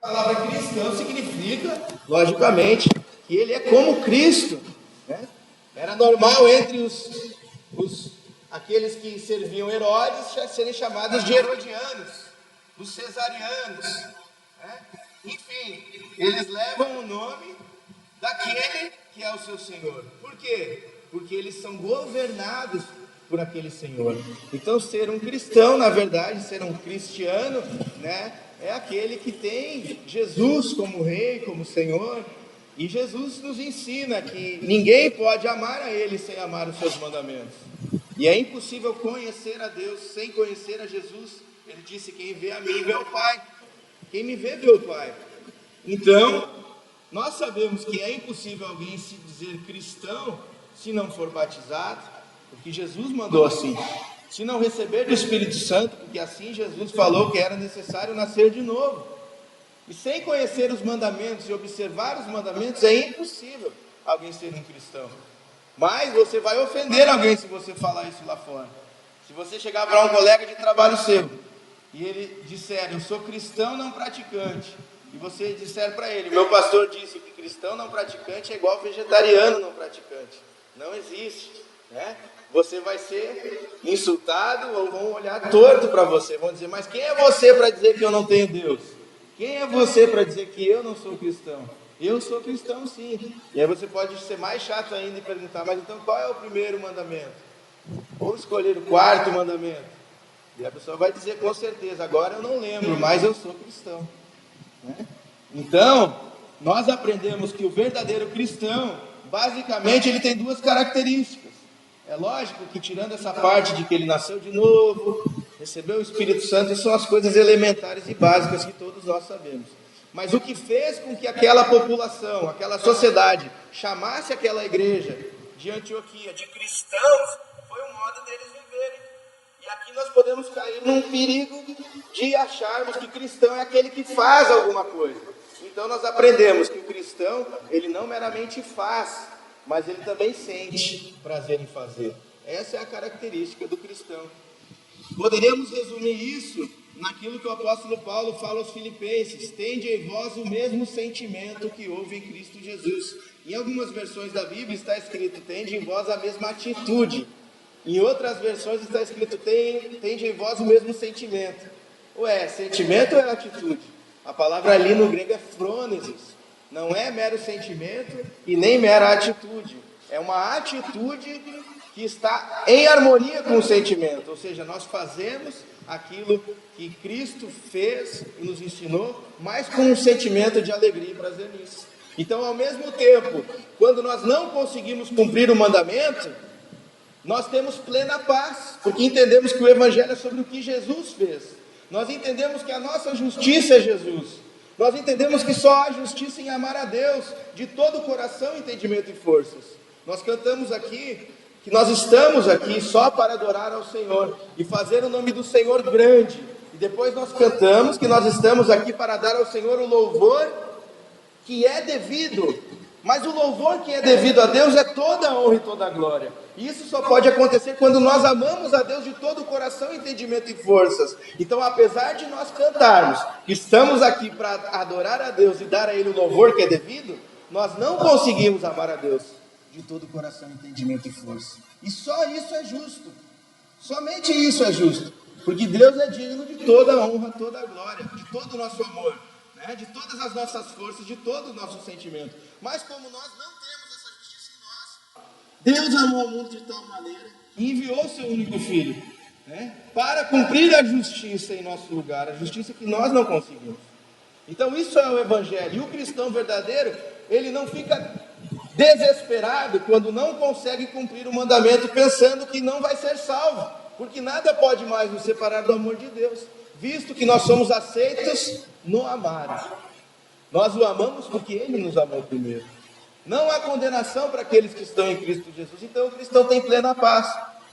A palavra cristão significa, logicamente, que ele é como Cristo, né? Era normal entre aqueles que serviam Herodes serem chamados de herodianos, os cesarianos, né? Enfim, eles levam o nome daquele que é o seu Senhor. Por quê? Porque eles são governados por aquele Senhor. Então, ser um cristão, na verdade, ser um cristiano, né, é aquele que tem Jesus como Rei, como Senhor. E Jesus nos ensina que ninguém pode amar a Ele sem amar os seus mandamentos. E é impossível conhecer a Deus sem conhecer a Jesus. Ele disse: quem vê a mim vê o Pai. Quem me vê, vê o Pai. Então, nós sabemos que é impossível alguém se dizer cristão se não for batizado, porque Jesus mandou assim. Se não receber do Espírito Santo, porque assim Jesus falou que era necessário nascer de novo. E sem conhecer os mandamentos e observar os mandamentos, é impossível alguém ser um cristão. Mas você vai ofender alguém se você falar isso lá fora. Se você chegar para um colega de trabalho seu e ele disser: eu sou cristão não praticante, e você disser para ele: meu pastor disse que cristão não praticante é igual vegetariano não praticante. Não existe, né? Você vai ser insultado ou vão olhar torto para você. Vão dizer: mas quem é você para dizer que eu não tenho Deus? Quem é você para dizer que eu não sou cristão? Eu sou cristão sim. E aí você pode ser mais chato ainda e perguntar: mas então qual é o primeiro mandamento? Ou escolher o quarto mandamento. E a pessoa vai dizer com certeza: agora eu não lembro, mas eu sou cristão, né? Então, nós aprendemos que o verdadeiro cristão, basicamente, ele tem duas características. É lógico que, tirando essa parte de que ele nasceu de novo, recebeu o Espírito Santo, isso são as coisas elementares e básicas que todos nós sabemos. Mas o que fez com que aquela população, aquela sociedade, chamasse aquela igreja de Antioquia de cristãos, foi o modo deles viverem. E aqui nós podemos cair num perigo de acharmos que cristão é aquele que faz alguma coisa. Então nós aprendemos que o cristão, ele não meramente faz, mas ele também sente prazer em fazer. Essa é a característica do cristão. Poderíamos resumir isso naquilo que o apóstolo Paulo fala aos Filipenses: tende em vós o mesmo sentimento que houve em Cristo Jesus. Em algumas versões da Bíblia está escrito: tende em vós a mesma atitude. Em outras versões está escrito: tende em vós o mesmo sentimento. Ué, sentimento é atitude. A palavra ali no grego é phronesis. Não é mero sentimento e nem mera atitude. É uma atitude que está em harmonia com o sentimento. Ou seja, nós fazemos aquilo que Cristo fez e nos ensinou, mas com um sentimento de alegria e prazer nisso. Então, ao mesmo tempo, quando nós não conseguimos cumprir o mandamento, nós temos plena paz, porque entendemos que o Evangelho é sobre o que Jesus fez. Nós entendemos que a nossa justiça é Jesus. Nós entendemos que só há justiça em amar a Deus de todo o coração, entendimento e forças. Nós cantamos aqui que nós estamos aqui só para adorar ao Senhor e fazer o nome do Senhor grande. E depois nós cantamos que nós estamos aqui para dar ao Senhor o louvor que é devido. Mas o louvor que é devido a Deus é toda a honra e toda a glória. E isso só pode acontecer quando nós amamos a Deus de todo o coração, entendimento e forças. Então, apesar de nós cantarmos que estamos aqui para adorar a Deus e dar a Ele o louvor que é devido, nós não conseguimos amar a Deus de todo o coração, entendimento e força. E só isso é justo. Somente isso é justo. Porque Deus é digno de toda a honra, toda a glória, de todo o nosso amor, né? De todas as nossas forças, de todo o nosso sentimento. Mas como nós não temos essa justiça em nós, Deus amou o mundo de tal maneira e enviou seu único Filho, né, para cumprir a justiça em nosso lugar, a justiça que nós não conseguimos. Então isso é o Evangelho. E o cristão verdadeiro, ele não fica desesperado quando não consegue cumprir o mandamento, pensando que não vai ser salvo, porque nada pode mais nos separar do amor de Deus, visto que nós somos aceitos no amar. Nós o amamos porque Ele nos amou primeiro. Não há condenação para aqueles que estão em Cristo Jesus. Então o cristão tem plena paz,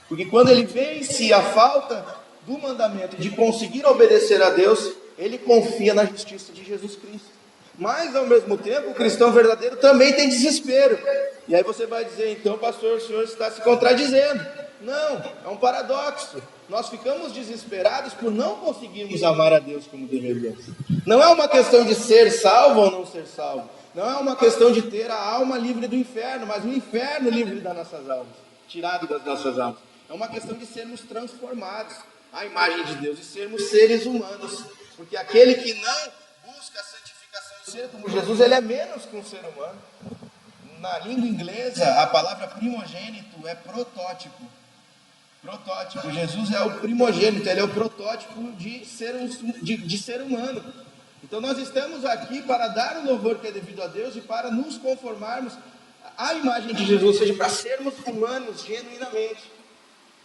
porque quando ele vence a falta do mandamento de conseguir obedecer a Deus, ele confia na justiça de Jesus Cristo. Mas ao mesmo tempo, o cristão verdadeiro também tem desespero. E aí você vai dizer: então pastor, o senhor está se contradizendo. Não, é um paradoxo. Nós ficamos desesperados por não conseguirmos amar a Deus como deveríamos. Não é uma questão de ser salvo ou não ser salvo. Não é uma questão de ter a alma livre do inferno, mas o inferno livre das nossas almas, tirado das nossas almas. É uma questão de sermos transformados à imagem de Deus e sermos seres humanos. Porque aquele que não busca a santificação de ser como Jesus, ele é menos que um ser humano. Na língua inglesa, a palavra primogênito é protótipo. Protótipo. Jesus é o primogênito, ele é o protótipo de ser humano. Então nós estamos aqui para dar o louvor que é devido a Deus e para nos conformarmos à imagem de Jesus, ou seja, para sermos humanos genuinamente.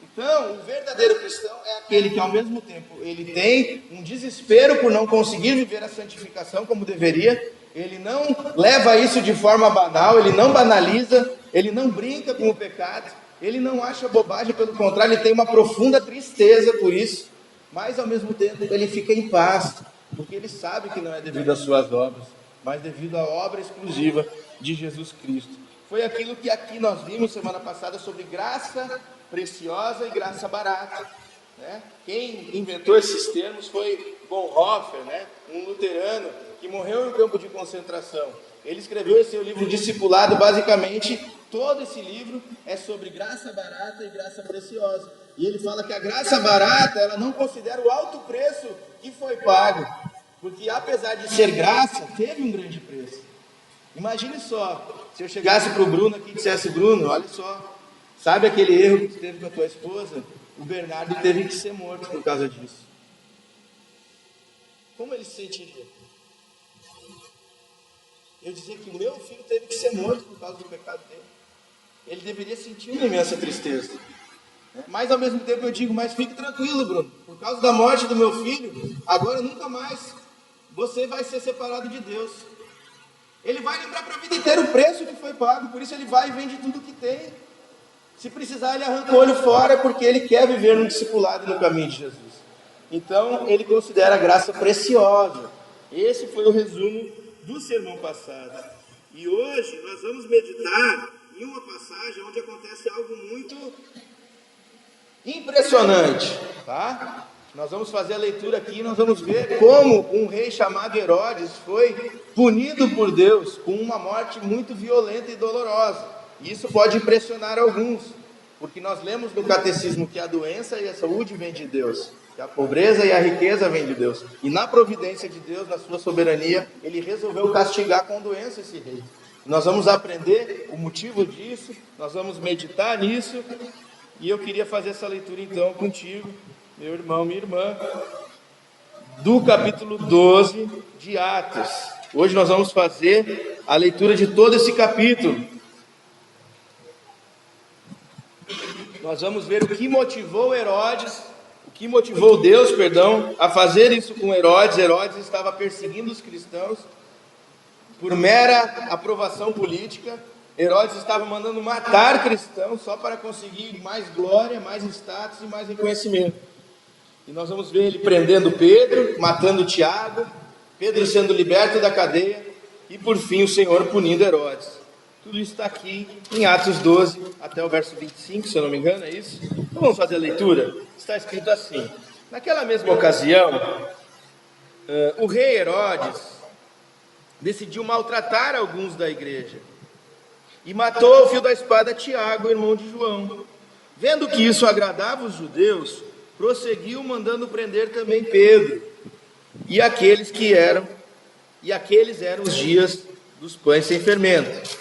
Então, o verdadeiro cristão é aquele que ao mesmo tempo ele tem um desespero por não conseguir viver a santificação como deveria, ele não leva isso de forma banal, ele não banaliza, ele não brinca com o pecado, ele não acha bobagem, pelo contrário, ele tem uma profunda tristeza por isso, mas ao mesmo tempo ele fica em paz, porque ele sabe que não é devido às suas obras, mas devido à obra exclusiva de Jesus Cristo. Foi aquilo que aqui nós vimos semana passada sobre graça preciosa e graça barata, né? Quem inventou esses termos foi Bonhoeffer, né? Um luterano que morreu em campo de concentração. Ele escreveu esse livro Discipulado, basicamente todo esse livro é sobre graça barata e graça preciosa. E ele fala que a graça barata, ela não considera o alto preço que foi pago, porque apesar de ser graça, teve um grande preço. Imagine só, se eu chegasse para o Bruno aqui e dissesse: Bruno, olha só, sabe aquele erro que tu teve com a tua esposa? O Bernardo teve que ser morto por causa disso. Como ele se sentiria? Eu dizia que o meu filho teve que ser morto por causa do pecado dele. Ele deveria sentir uma imensa tristeza. Mas ao mesmo tempo eu digo: mas fique tranquilo, Bruno, por causa da morte do meu filho, agora nunca mais você vai ser separado de Deus. Ele vai lembrar para a vida inteira o preço que foi pago, por isso ele vai e vende tudo que tem. Se precisar, ele arranca o olho fora, porque ele quer viver no discipulado e no caminho de Jesus. Então, ele considera a graça preciosa. Esse foi o resumo do sermão passado. E hoje nós vamos meditar em uma passagem onde acontece algo muito impressionante, tá? Nós vamos fazer a leitura aqui e nós vamos ver como um rei chamado Herodes foi punido por Deus com uma morte muito violenta e dolorosa. E isso pode impressionar alguns, porque nós lemos no catecismo que a doença e a saúde vêm de Deus, que a pobreza e a riqueza vêm de Deus. E na providência de Deus, na sua soberania, ele resolveu castigar com doença esse rei. Nós vamos aprender o motivo disso, nós vamos meditar nisso, e eu queria fazer essa leitura então contigo, meu irmão, minha irmã, do capítulo 12 de Atos. Hoje nós vamos fazer a leitura de todo esse capítulo. Nós vamos ver o que motivou Herodes, o que motivou Deus, a fazer isso com Herodes. Herodes estava perseguindo os cristãos por mera aprovação política. Herodes estava mandando matar cristãos só para conseguir mais glória, mais status e mais reconhecimento. E nós vamos ver ele prendendo Pedro, matando Tiago, Pedro sendo liberto da cadeia e por fim o Senhor punindo Herodes. Tudo isso está aqui em Atos 12 até o verso 25, se eu não me engano, é isso? Então vamos fazer a leitura? Está escrito assim: naquela mesma ocasião, o rei Herodes decidiu maltratar alguns da igreja e matou ao fio da espada Tiago, irmão de João. Vendo que isso agradava os judeus, prosseguiu mandando prender também Pedro e aqueles eram os dias dos pães sem fermento.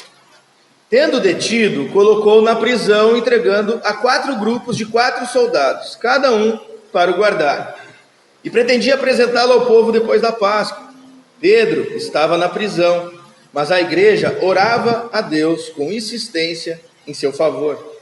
Tendo detido, colocou-o na prisão, entregando a 4 grupos de 4 soldados, cada um para o guardar. E pretendia apresentá-lo ao povo depois da Páscoa. Pedro estava na prisão, mas a igreja orava a Deus com insistência em seu favor.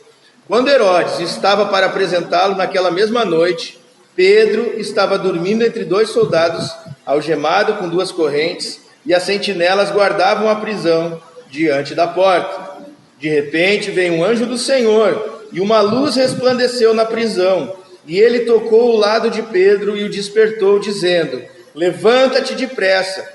Quando Herodes estava para apresentá-lo naquela mesma noite, Pedro estava dormindo entre 2 soldados, algemado com 2 correntes, e as sentinelas guardavam a prisão diante da porta. De repente veio um anjo do Senhor, e uma luz resplandeceu na prisão, e ele tocou o lado de Pedro e o despertou, dizendo: levanta-te depressa.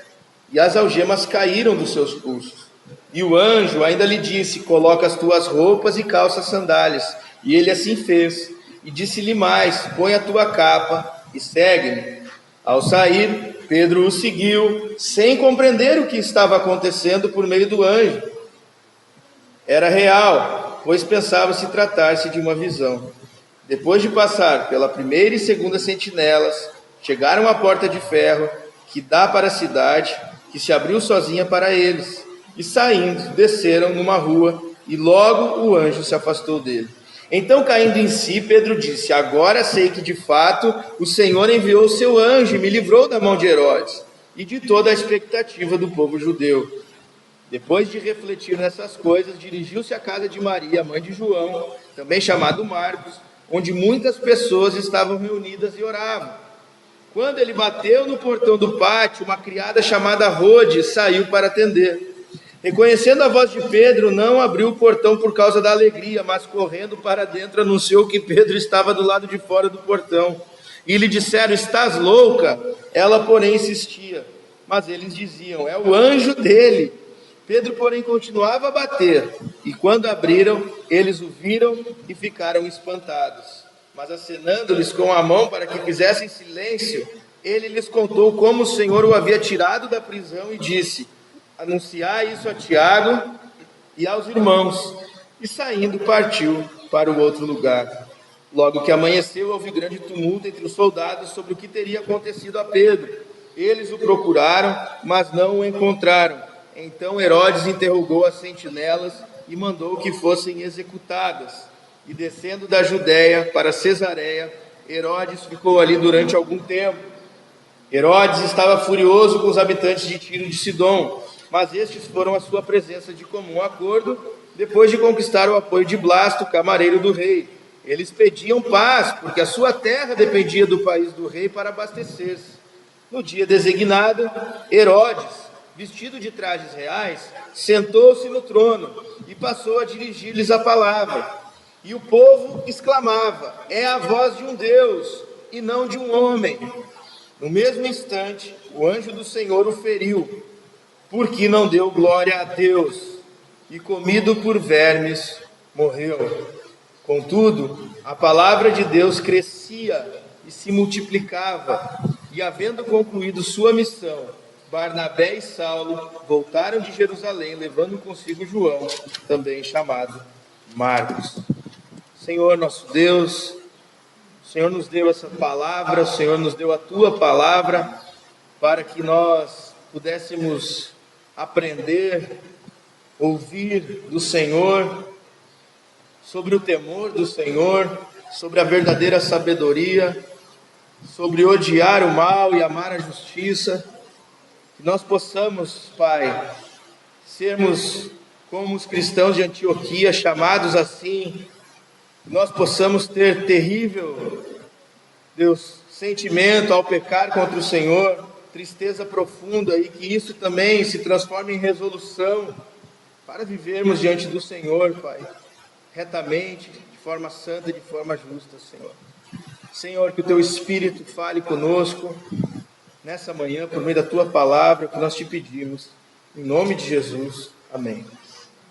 E as algemas caíram dos seus pulsos. E o anjo ainda lhe disse: coloca as tuas roupas e calça as sandálias. E ele assim fez. E disse-lhe mais: põe a tua capa e segue-me. Ao sair, Pedro o seguiu, sem compreender o que estava acontecendo por meio do anjo. Era real, pois pensava se tratar-se de uma visão. Depois de passar pela primeira e segunda sentinelas, chegaram à porta de ferro que dá para a cidade, que se abriu sozinha para eles. E saindo, desceram numa rua, e logo o anjo se afastou dele. Então, caindo em si, Pedro disse: agora sei que de fato o Senhor enviou o seu anjo e me livrou da mão de Herodes e de toda a expectativa do povo judeu. Depois de refletir nessas coisas, dirigiu-se à casa de Maria, mãe de João, também chamado Marcos, onde muitas pessoas estavam reunidas e oravam. Quando ele bateu no portão do pátio, uma criada chamada Rode saiu para atender. Reconhecendo a voz de Pedro, não abriu o portão por causa da alegria, mas correndo para dentro anunciou que Pedro estava do lado de fora do portão. E lhe disseram: estás louca? Ela, porém, insistia. Mas eles diziam: é o anjo dele. Pedro, porém, continuava a bater. E quando abriram, eles o viram e ficaram espantados. Mas acenando-lhes com a mão para que fizessem silêncio, ele lhes contou como o Senhor o havia tirado da prisão e disse: anunciai isso a Tiago e aos irmãos. E saindo, partiu para o outro lugar. Logo que amanheceu, houve grande tumulto entre os soldados sobre o que teria acontecido a Pedro. Eles o procuraram, mas não o encontraram. Então Herodes interrogou as sentinelas e mandou que fossem executadas. E descendo da Judéia para Cesareia, Herodes ficou ali durante algum tempo. Herodes estava furioso com os habitantes de Tiro e de Sidom, mas estes foram à sua presença de comum acordo, depois de conquistar o apoio de Blasto, camareiro do rei. Eles pediam paz, porque a sua terra dependia do país do rei para abastecer-se. No dia designado, Herodes, vestido de trajes reais, sentou-se no trono e passou a dirigir-lhes a palavra. E o povo exclamava: é a voz de um Deus e não de um homem. No mesmo instante, o anjo do Senhor o feriu, porque não deu glória a Deus, e comido por vermes, morreu. Contudo, a palavra de Deus crescia e se multiplicava, e havendo concluído sua missão, Barnabé e Saulo voltaram de Jerusalém, levando consigo João, também chamado Marcos. Senhor nosso Deus, o Senhor nos deu essa palavra, o Senhor nos deu a tua palavra, para que nós pudéssemos aprender, ouvir do Senhor, sobre o temor do Senhor, sobre a verdadeira sabedoria, sobre odiar o mal e amar a justiça. Que nós possamos, Pai, sermos como os cristãos de Antioquia, chamados assim. Que nós possamos ter terrível, Deus, sentimento ao pecar contra o Senhor, tristeza profunda, e que isso também se transforme em resolução para vivermos diante do Senhor, Pai, retamente, de forma santa, de forma justa, Senhor. Senhor, que o Teu Espírito fale conosco nessa manhã, por meio da Tua palavra, que nós te pedimos, em nome de Jesus, amém.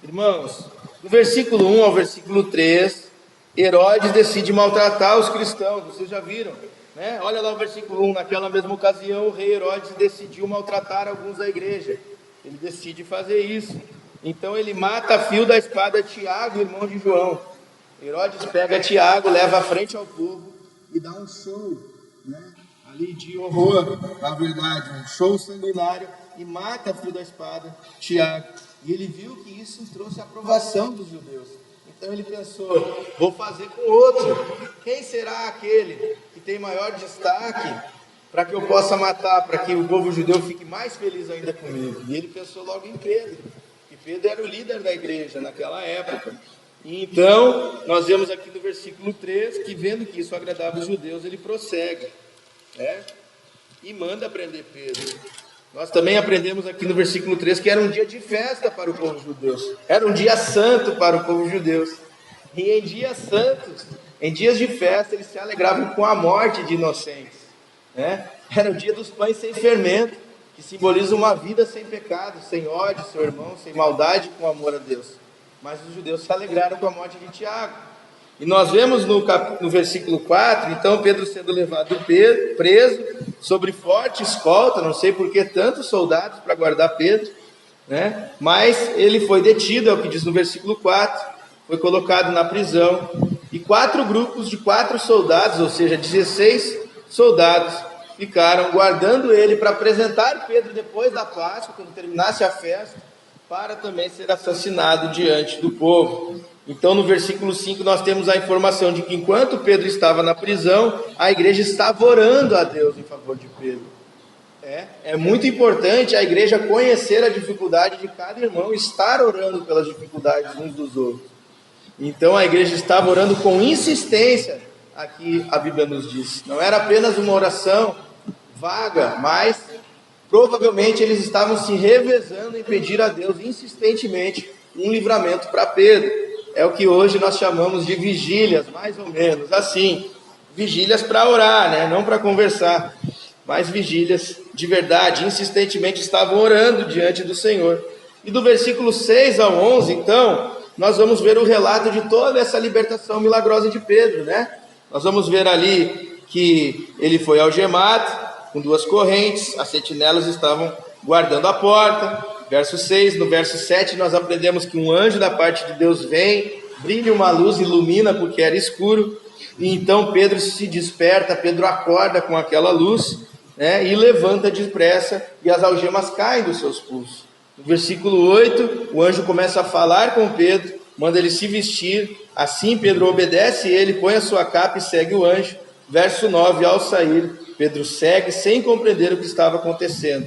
Irmãos, do versículo 1 ao versículo 3, Herodes decide maltratar os cristãos, vocês já viram, né? Olha lá o versículo 1, naquela mesma ocasião o rei Herodes decidiu maltratar alguns da igreja, ele decide fazer isso, então ele mata a fio da espada Tiago, irmão de João. Herodes pega Tiago, leva à frente ao povo e dá um show, né, ali de horror, na verdade, um show sanguinário, e mata a fio da espada Tiago, e ele viu que isso trouxe a aprovação dos judeus. Então ele pensou: vou fazer com outro. Quem será aquele que tem maior destaque para que eu possa matar, para que o povo judeu fique mais feliz ainda comigo? E ele pensou logo em Pedro, e Pedro era o líder da igreja naquela época. E então nós vemos aqui no versículo 3 que, vendo que isso agradava os judeus, ele prossegue, né, e manda prender Pedro. Nós também aprendemos aqui no versículo 3 que era um dia de festa para o povo judeu, era um dia santo para o povo judeu. E em dias santos, em dias de festa, eles se alegravam com a morte de inocentes, né? Era o dia dos pães sem fermento, que simboliza uma vida sem pecado, sem ódio, seu irmão, sem maldade, com amor a Deus. Mas os judeus se alegraram com a morte de Tiago. E nós vemos no versículo 4, então Pedro sendo levado preso, sobre forte escolta, não sei por que tantos soldados para guardar Pedro, né? Mas ele foi detido, é o que diz no versículo 4, foi colocado na prisão, e 4 grupos de 4 soldados, ou seja, 16 soldados, ficaram guardando ele para apresentar Pedro depois da Páscoa, quando terminasse a festa, para também ser assassinado diante do povo. Então no versículo 5 nós temos a informação de que enquanto Pedro estava na prisão, a igreja estava orando a Deus em favor de Pedro. É muito importante a igreja conhecer a dificuldade de cada irmão, estar orando pelas dificuldades uns dos outros. Então a igreja estava orando com insistência, aqui a Bíblia nos diz. Não era apenas uma oração vaga, mas provavelmente eles estavam se revezando em pedir a Deus insistentemente um livramento para Pedro. É o que hoje nós chamamos de vigílias, mais ou menos assim. Vigílias para orar, né? Não para conversar, mas vigílias de verdade, insistentemente estavam orando diante do Senhor. E do versículo 6 ao 11, então, nós vamos ver o relato de toda essa libertação milagrosa de Pedro, né? Nós vamos ver ali que ele foi algemado com 2 correntes, as sentinelas estavam guardando a porta. Verso 6, no verso 7 nós aprendemos que um anjo da parte de Deus vem, brilha uma luz, ilumina porque era escuro, e então Pedro se desperta, Pedro acorda com aquela luz, né, e levanta depressa, e as algemas caem dos seus pulsos. No versículo 8, o anjo começa a falar com Pedro, manda ele se vestir, assim Pedro obedece ele, põe a sua capa e segue o anjo. Verso 9, ao sair, Pedro segue sem compreender o que estava acontecendo.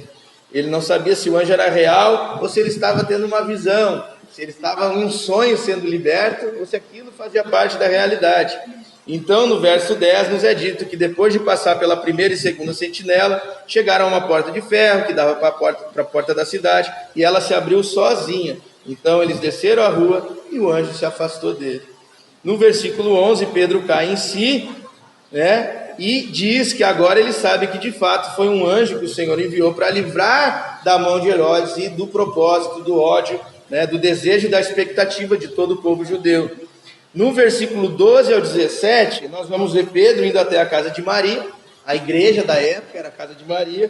Ele não sabia se o anjo era real ou se ele estava tendo uma visão, se ele estava em um sonho sendo liberto ou se aquilo fazia parte da realidade. Então, no verso 10, nos é dito que depois de passar pela primeira e segunda sentinela, chegaram a uma porta de ferro que dava para a porta da cidade, e ela se abriu sozinha. Então, eles desceram a rua e o anjo se afastou dele. No versículo 11, Pedro cai em si, né? E diz que agora ele sabe que de fato foi um anjo que o Senhor enviou para livrar da mão de Herodes e do propósito, do ódio, né, do desejo e da expectativa de todo o povo judeu. No versículo 12 ao 17, nós vamos ver Pedro indo até a casa de Maria, a igreja da época era a casa de Maria,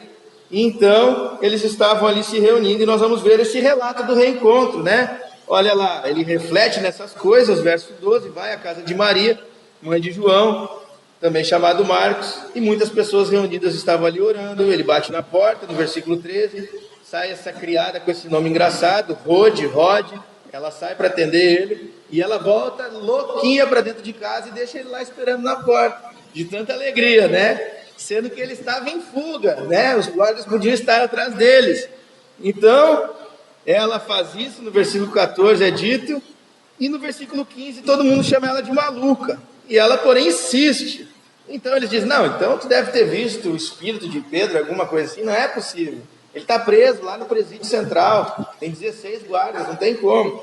e então eles estavam ali se reunindo, e nós vamos ver esse relato do reencontro, né? Olha lá, ele reflete nessas coisas, verso 12, vai à casa de Maria, mãe de João, também chamado Marcos, e muitas pessoas reunidas estavam ali orando. Ele bate na porta, no versículo 13, sai essa criada com esse nome engraçado, Rod, ela sai para atender ele, e ela volta louquinha para dentro de casa e deixa ele lá esperando na porta, de tanta alegria, né? Sendo que ele estava em fuga, né? Os guardas podiam estar atrás deles. Então, ela faz isso, no versículo 14 é dito, e no versículo 15 todo mundo chama ela de maluca, e ela porém insiste. Então eles dizem, não, então tu deve ter visto o espírito de Pedro, alguma coisa assim. Não é possível, ele está preso lá no presídio central, tem 16 guardas, não tem como.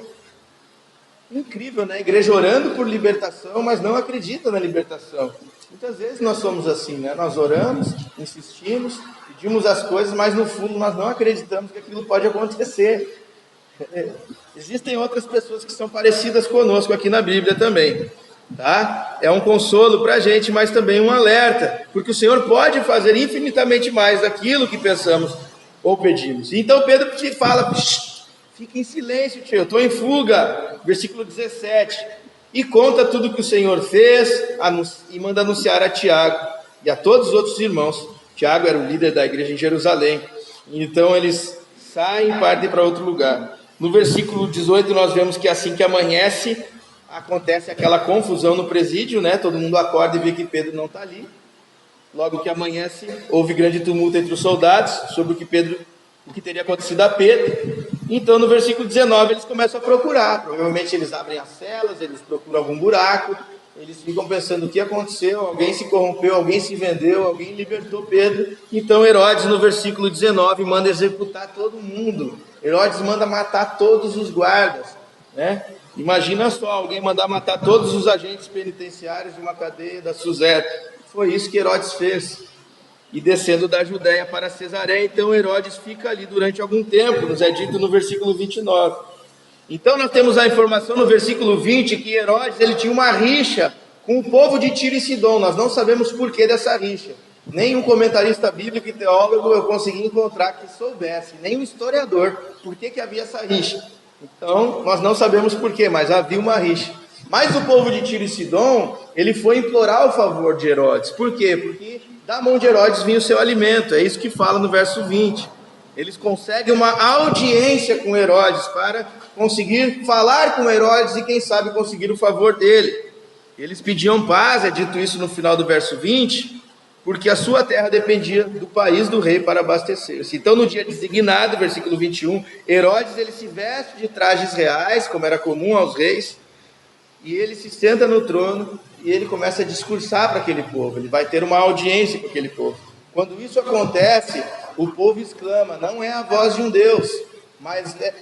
Incrível, né? A igreja orando por libertação, mas não acredita na libertação. Muitas vezes nós somos assim, né? Nós oramos, insistimos, pedimos as coisas, mas no fundo nós não acreditamos que aquilo pode acontecer. Existem outras pessoas que são parecidas conosco aqui na Bíblia também. Tá? É um consolo para a gente, mas também um alerta, porque o Senhor pode fazer infinitamente mais daquilo que pensamos ou pedimos. Então Pedro te fala, fica em silêncio, tio, eu estou em fuga, versículo 17, e conta tudo que o Senhor fez, e manda anunciar a Tiago e a todos os outros irmãos. Tiago era o líder da igreja em Jerusalém, então eles saem e partem para outro lugar. No versículo 18 nós vemos que assim que amanhece, acontece aquela confusão no presídio, né? Todo mundo acorda e vê que Pedro não está ali. Logo que amanhece, houve grande tumulto entre os soldados sobre o que teria acontecido a Pedro. Então, no versículo 19, eles começam a procurar. Provavelmente eles abrem as celas, eles procuram algum buraco, eles ficam pensando o que aconteceu, alguém se corrompeu, alguém se vendeu, alguém libertou Pedro. Então Herodes, no versículo 19, manda executar todo mundo. Herodes manda matar todos os guardas, né? Imagina só, alguém mandar matar todos os agentes penitenciários de uma cadeia da Suzete. Foi isso que Herodes fez. E descendo da Judéia para Cesareia, então Herodes fica ali durante algum tempo, nos é dito no versículo 29. Então nós temos a informação no versículo 20 que Herodes ele tinha uma rixa com o povo de Tiro e Sidom. Nós não sabemos por que dessa rixa. Nenhum comentarista bíblico e teólogo eu consegui encontrar que soubesse, nem um historiador, por que havia essa rixa. Então nós não sabemos por quê, mas havia uma rixa. Mas o povo de Tiro e Sidom, ele foi implorar o favor de Herodes. Por quê? Porque da mão de Herodes vinha o seu alimento. É isso que fala no verso 20. Eles conseguem uma audiência com Herodes para conseguir falar com Herodes e quem sabe conseguir o favor dele. Eles pediam paz, é dito isso no final do verso 20, porque a sua terra dependia do país do rei para abastecer-se. Então no dia designado, versículo 21, Herodes ele se veste de trajes reais, como era comum aos reis, e ele se senta no trono e ele começa a discursar para aquele povo. Ele vai ter uma audiência com aquele povo. Quando isso acontece, o povo exclama: não é a voz de um Deus,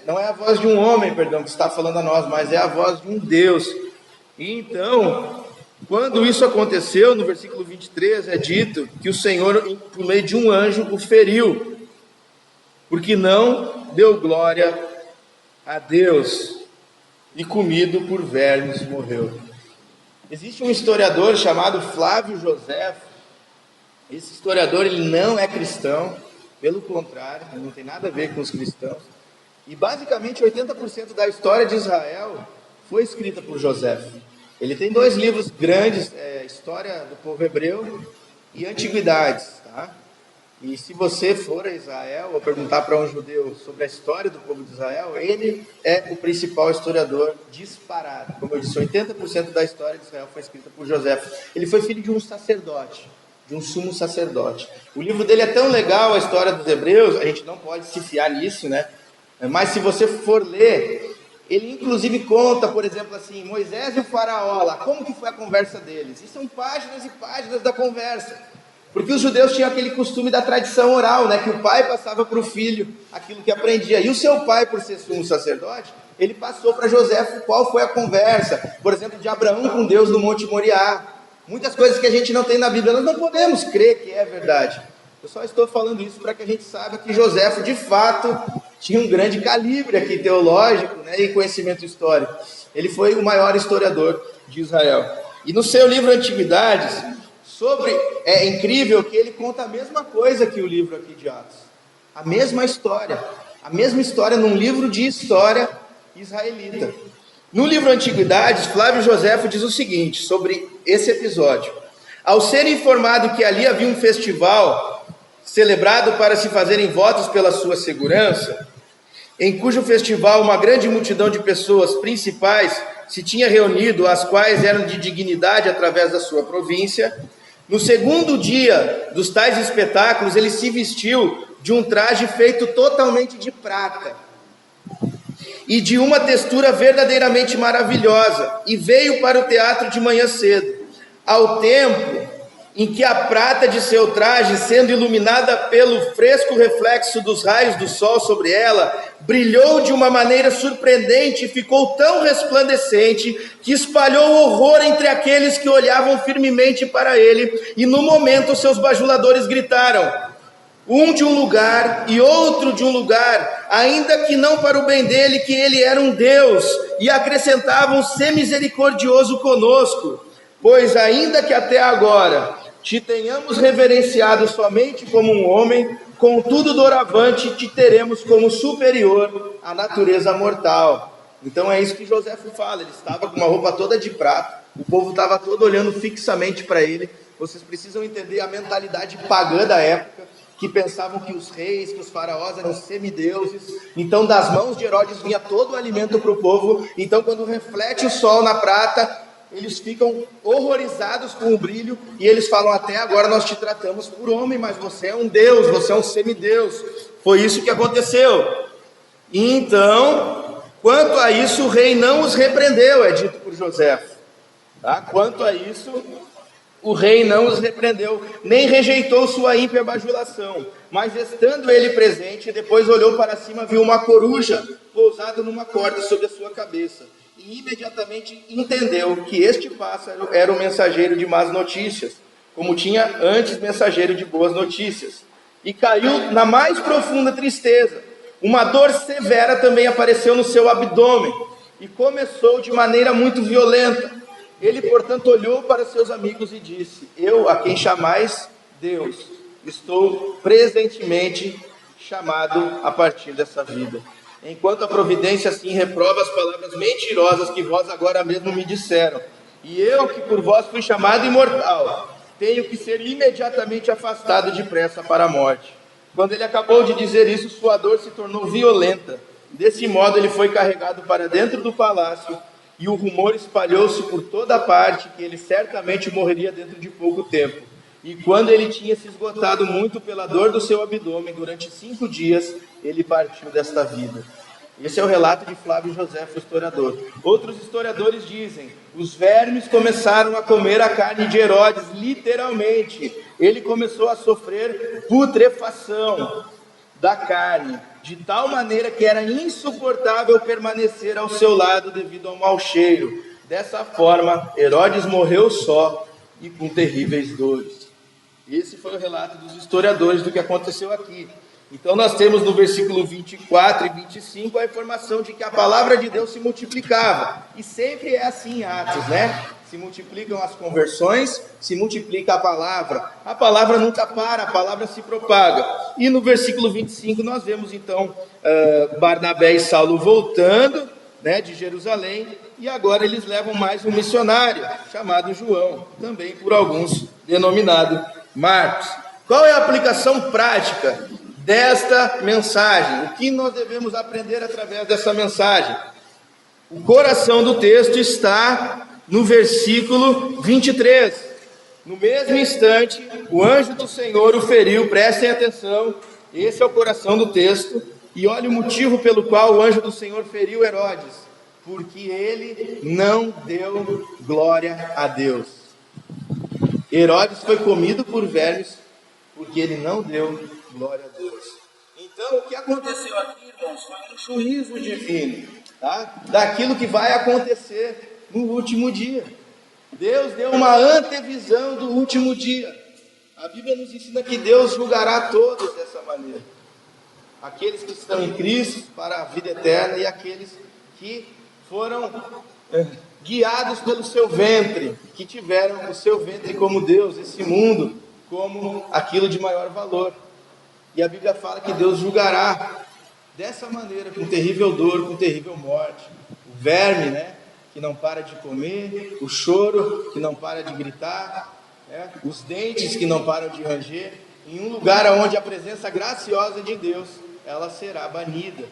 não é a voz de um homem, perdão, que está falando a nós, mas é a voz de um Deus. E então, quando isso aconteceu, no versículo 23 é dito que o Senhor, por meio de um anjo, o feriu, porque não deu glória a Deus, e comido por vermes morreu. Existe um historiador chamado Flávio Joséfo. Esse historiador ele não é cristão, pelo contrário, ele não tem nada a ver com os cristãos. E basicamente 80% da história de Israel foi escrita por Joséfo. Ele tem 2 livros grandes, História do Povo Hebreu e Antiguidades, tá? E se você for a Israel ou perguntar para um judeu sobre a história do povo de Israel, ele é o principal historiador disparado. Como eu disse, 80% da história de Israel foi escrita por Joséfo. Ele foi filho de um sacerdote, de um sumo sacerdote. O livro dele é tão legal, a história dos hebreus, a gente não pode se fiar nisso, né? Mas se você for ler, ele inclusive conta, por exemplo, assim, Moisés e o faraó lá, como que foi a conversa deles? E são páginas e páginas da conversa. Porque os judeus tinham aquele costume da tradição oral, né? Que o pai passava para o filho aquilo que aprendia. E o seu pai, por ser sumo sacerdote, ele passou para José qual foi a conversa. Por exemplo, de Abraão com Deus no Monte Moriá. Muitas coisas que a gente não tem na Bíblia, nós não podemos crer que é verdade. Eu só estou falando isso para que a gente saiba que José, de fato, tinha um grande calibre aqui teológico, né? E conhecimento histórico. Ele foi o maior historiador de Israel. E no seu livro Antiguidades, é incrível que ele conta a mesma coisa que o livro aqui de Atos. A mesma história num livro de história israelita. No livro Antiguidades, Flávio Joséfo diz o seguinte sobre esse episódio: ao ser informado que ali havia um festival celebrado para se fazerem votos pela sua segurança, em cujo festival uma grande multidão de pessoas principais se tinha reunido, as quais eram de dignidade através da sua província, no segundo dia dos tais espetáculos, ele se vestiu de um traje feito totalmente de prata e de uma textura verdadeiramente maravilhosa, e veio para o teatro de manhã cedo, ao tempo em que a prata de seu traje, sendo iluminada pelo fresco reflexo dos raios do sol sobre ela, brilhou de uma maneira surpreendente e ficou tão resplandecente que espalhou horror entre aqueles que olhavam firmemente para ele, e no momento seus bajuladores gritaram, um de um lugar e outro de um lugar, ainda que não para o bem dele, que ele era um Deus, e acrescentavam: sê misericordioso conosco, pois ainda que até agora te tenhamos reverenciado somente como um homem, contudo doravante te teremos como superior à natureza mortal. Então é isso que José fala. Ele estava com uma roupa toda de prata, o povo estava todo olhando fixamente para ele. Vocês precisam entender a mentalidade pagã da época, que pensavam que os reis, que os faraós eram semideuses. Então das mãos de Herodes vinha todo o alimento para o povo. Então quando reflete o sol na prata, eles ficam horrorizados com o brilho, e eles falam: até agora nós te tratamos por homem, mas você é um Deus, você é um semideus. Foi isso que aconteceu. E então, quanto a isso, o rei não os repreendeu, é dito por José. Tá? Quanto a isso, o rei não os repreendeu, nem rejeitou sua ímpia bajulação, mas estando ele presente, depois olhou para cima, viu uma coruja pousada numa corda sobre a sua cabeça, e imediatamente entendeu que este pássaro era o mensageiro de más notícias, como tinha antes mensageiro de boas notícias, e caiu na mais profunda tristeza. uma dor severa também apareceu no seu abdômen e começou de maneira muito violenta. Ele, portanto, olhou para seus amigos e disse: eu, a quem chamais Deus, estou presentemente chamado a partir dessa vida. Enquanto a providência assim reprova as palavras mentirosas que vós agora mesmo me disseram, e eu, que por vós fui chamado imortal, tenho que ser imediatamente afastado depressa para a morte. Quando ele acabou de dizer isso, sua dor se tornou violenta. Desse modo ele foi carregado para dentro do palácio, e o rumor espalhou-se por toda parte que ele certamente morreria dentro de pouco tempo. E quando ele tinha se esgotado muito pela dor do seu abdômen, durante 5 dias, ele partiu desta vida. Esse é o relato de Flávio Josefo, historiador. Outros historiadores dizem: os vermes começaram a comer a carne de Herodes, literalmente. Ele começou a sofrer putrefação da carne, de tal maneira que era insuportável permanecer ao seu lado devido ao mau cheiro. Dessa forma, Herodes morreu só e com terríveis dores. Esse foi o relato dos historiadores do que aconteceu aqui. Então nós temos no versículo 24 e 25 a informação de que a palavra de Deus se multiplicava. E sempre é assim em Atos, né? Se multiplicam as conversões, se multiplica a palavra nunca para, a palavra se propaga. E no versículo 25 nós vemos então Barnabé e Saulo voltando, né, de Jerusalém, e agora eles levam mais um missionário, chamado João, também por alguns denominado Marcos. Qual é a aplicação prática desta mensagem? O que nós devemos aprender através dessa mensagem? O coração do texto está no versículo 23. No mesmo instante, o anjo do Senhor o feriu. Prestem atenção, esse é o coração do texto. E olha o motivo pelo qual o anjo do Senhor feriu Herodes: porque ele não deu glória a Deus. Herodes foi comido por vermes porque ele não deu glória a Deus. Então, o que aconteceu aqui, irmãos, foi um juízo divino, tá? Daquilo que vai acontecer no último dia. Deus deu uma antevisão do último dia. A Bíblia nos ensina que Deus julgará todos dessa maneira: aqueles que estão em Cristo para a vida eterna e aqueles que foram guiados pelo seu ventre, que tiveram o seu ventre como Deus, esse mundo como aquilo de maior valor. E a Bíblia fala que Deus julgará dessa maneira, com terrível dor, com terrível morte. O verme, né, que não para de comer, o choro que não para de gritar, né, os dentes que não param de ranger. Em um lugar onde a presença graciosa de Deus, ela será banida